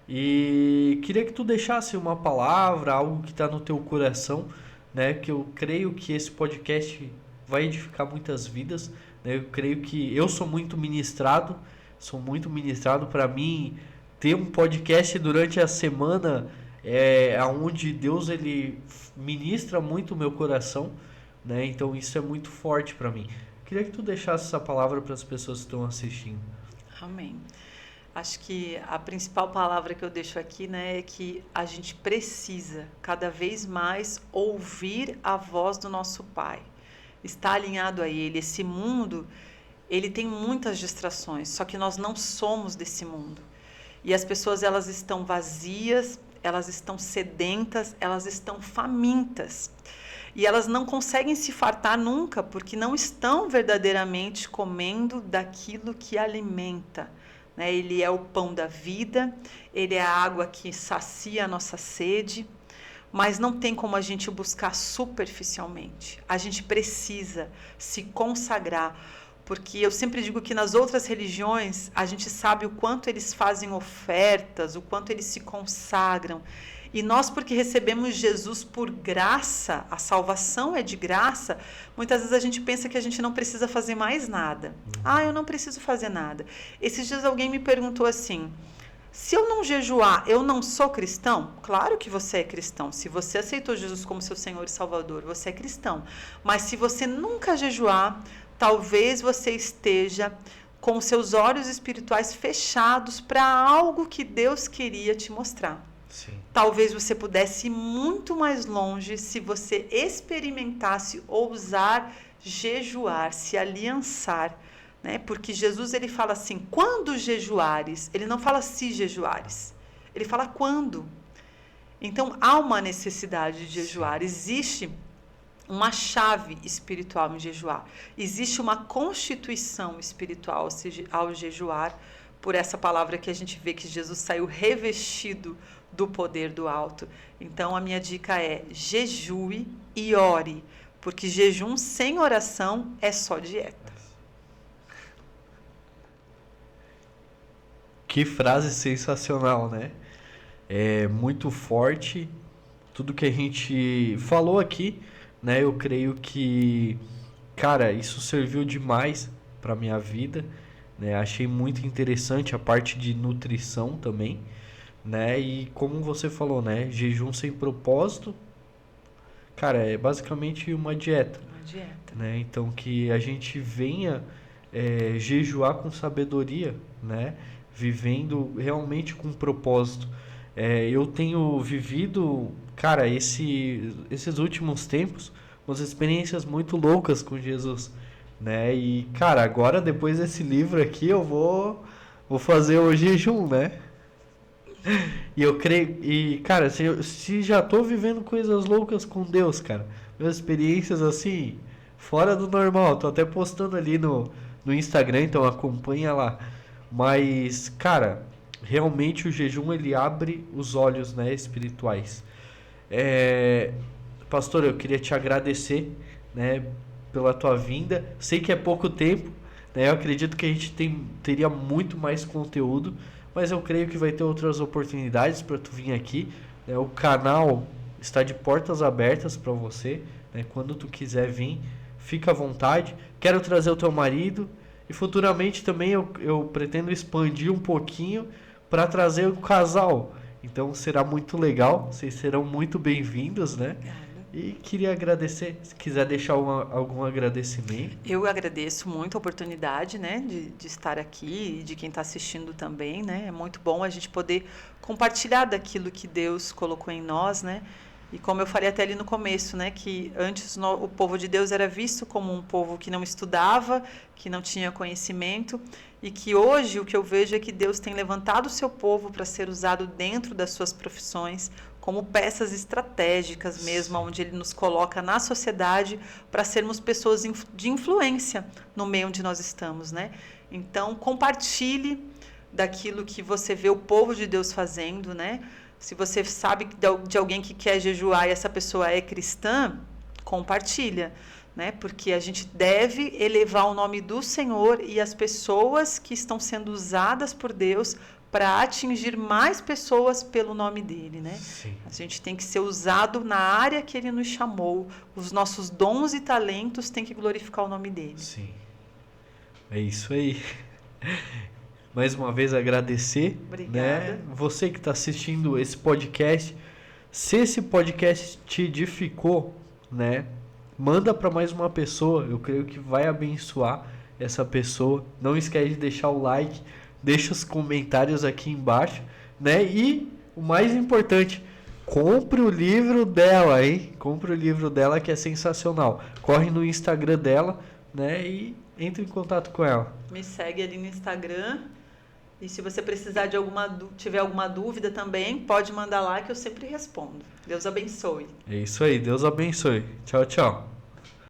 e queria que tu deixasse uma palavra, algo que está no teu coração, né? Que eu creio que esse podcast vai edificar muitas vidas, né? Eu creio que eu sou muito ministrado para mim. Ter um podcast durante a semana onde Deus, ele ministra muito o meu coração, né? Então isso é muito forte para mim. Queria que tu deixasse essa palavra para as pessoas que estão assistindo. Amém. Acho que a principal palavra que eu deixo aqui, né, é que a gente precisa cada vez mais ouvir a voz do nosso Pai. Estar alinhado a Ele. Esse mundo, ele tem muitas distrações, só que nós não somos desse mundo. E as pessoas, elas estão vazias, elas estão sedentas, elas estão famintas. E elas não conseguem se fartar nunca, porque não estão verdadeiramente comendo daquilo que alimenta, né? Ele é o pão da vida, ele é a água que sacia a nossa sede, mas não tem como a gente buscar superficialmente. A gente precisa se consagrar, porque eu sempre digo que nas outras religiões a gente sabe o quanto eles fazem ofertas, o quanto eles se consagram. E nós, porque recebemos Jesus por graça, a salvação é de graça, muitas vezes a gente pensa que a gente não precisa fazer mais nada. Ah, eu não preciso fazer nada. Esses dias alguém me perguntou assim: se eu não jejuar, eu não sou cristão? Claro que você é cristão. Se você aceitou Jesus como seu Senhor e Salvador, você é cristão. Mas se você nunca jejuar, talvez você esteja com seus olhos espirituais fechados para algo que Deus queria te mostrar. Sim. Talvez você pudesse ir muito mais longe se você experimentasse ousar jejuar, se aliançar, né? Porque Jesus, ele fala assim: quando jejuares, ele não fala se jejuares, ele fala quando. Então há uma necessidade de jejuar, existe uma chave espiritual em jejuar, existe uma constituição espiritual ao jejuar, por essa palavra que a gente vê que Jesus saiu revestido do poder do alto. Então a minha dica é: jejue e ore, porque jejum sem oração é só dieta. Que frase sensacional, né? É muito forte tudo que a gente falou aqui, né? Eu creio que, cara, isso serviu demais para minha vida, né? Achei muito interessante a parte de nutrição também, né? E como você falou, né? Jejum sem propósito, cara, é basicamente uma dieta, Uma dieta. né? Então que a gente venha jejuar com sabedoria, né? Vivendo realmente com propósito. Eu tenho vivido, cara, esses últimos tempos, umas experiências muito loucas com Jesus, né? E, cara, agora depois desse livro aqui eu vou fazer o jejum, né? E eu creio, e cara, se já tô vivendo coisas loucas com Deus, cara, minhas experiências assim, fora do normal, tô até postando ali no Instagram, então acompanha lá. Mas, cara, realmente o jejum ele abre os olhos, né, espirituais. Pastor, eu queria te agradecer, né, pela tua vinda. Sei que é pouco tempo, né? Eu acredito que a gente teria muito mais conteúdo, mas eu creio que vai ter outras oportunidades para tu vir aqui, né? O canal está de portas abertas para você, né? Quando tu quiser vir, fica à vontade. Quero trazer o teu marido e futuramente também eu pretendo expandir um pouquinho para trazer o casal. Então será muito legal, vocês serão muito bem-vindos, né? E queria agradecer, se quiser deixar algum agradecimento. Eu agradeço muito a oportunidade, né, de estar aqui e de quem está assistindo também, né? É muito bom a gente poder compartilhar daquilo que Deus colocou em nós, né? E como eu falei até ali no começo, né, que antes o povo de Deus era visto como um povo que não estudava, que não tinha conhecimento, e que hoje o que eu vejo é que Deus tem levantado o seu povo para ser usado dentro das suas profissões, como peças estratégicas mesmo, onde Ele nos coloca na sociedade para sermos pessoas de influência no meio onde nós estamos, né? Então, compartilhe daquilo que você vê o povo de Deus fazendo, né? Se você sabe de alguém que quer jejuar e essa pessoa é cristã, compartilha, né? Porque a gente deve elevar o nome do Senhor e as pessoas que estão sendo usadas por Deus para atingir mais pessoas pelo nome dele, né? Sim. A gente tem que ser usado na área que ele nos chamou. Os nossos dons e talentos têm que glorificar o nome dele. Sim. É isso aí. Mais uma vez agradecer, Obrigada. né? Você que está assistindo esse podcast, se esse podcast te edificou, né? Manda para mais uma pessoa, eu creio que vai abençoar essa pessoa. Não esquece de deixar o like, deixa os comentários aqui embaixo, né? E o mais importante, compre o livro dela, hein? Compre o livro dela que é sensacional. Corre no Instagram dela, né? E entre em contato com ela. Me segue ali no Instagram E se você precisar de tiver alguma dúvida também, pode mandar lá que eu sempre respondo. Deus abençoe. É isso aí, Deus abençoe. Tchau, tchau.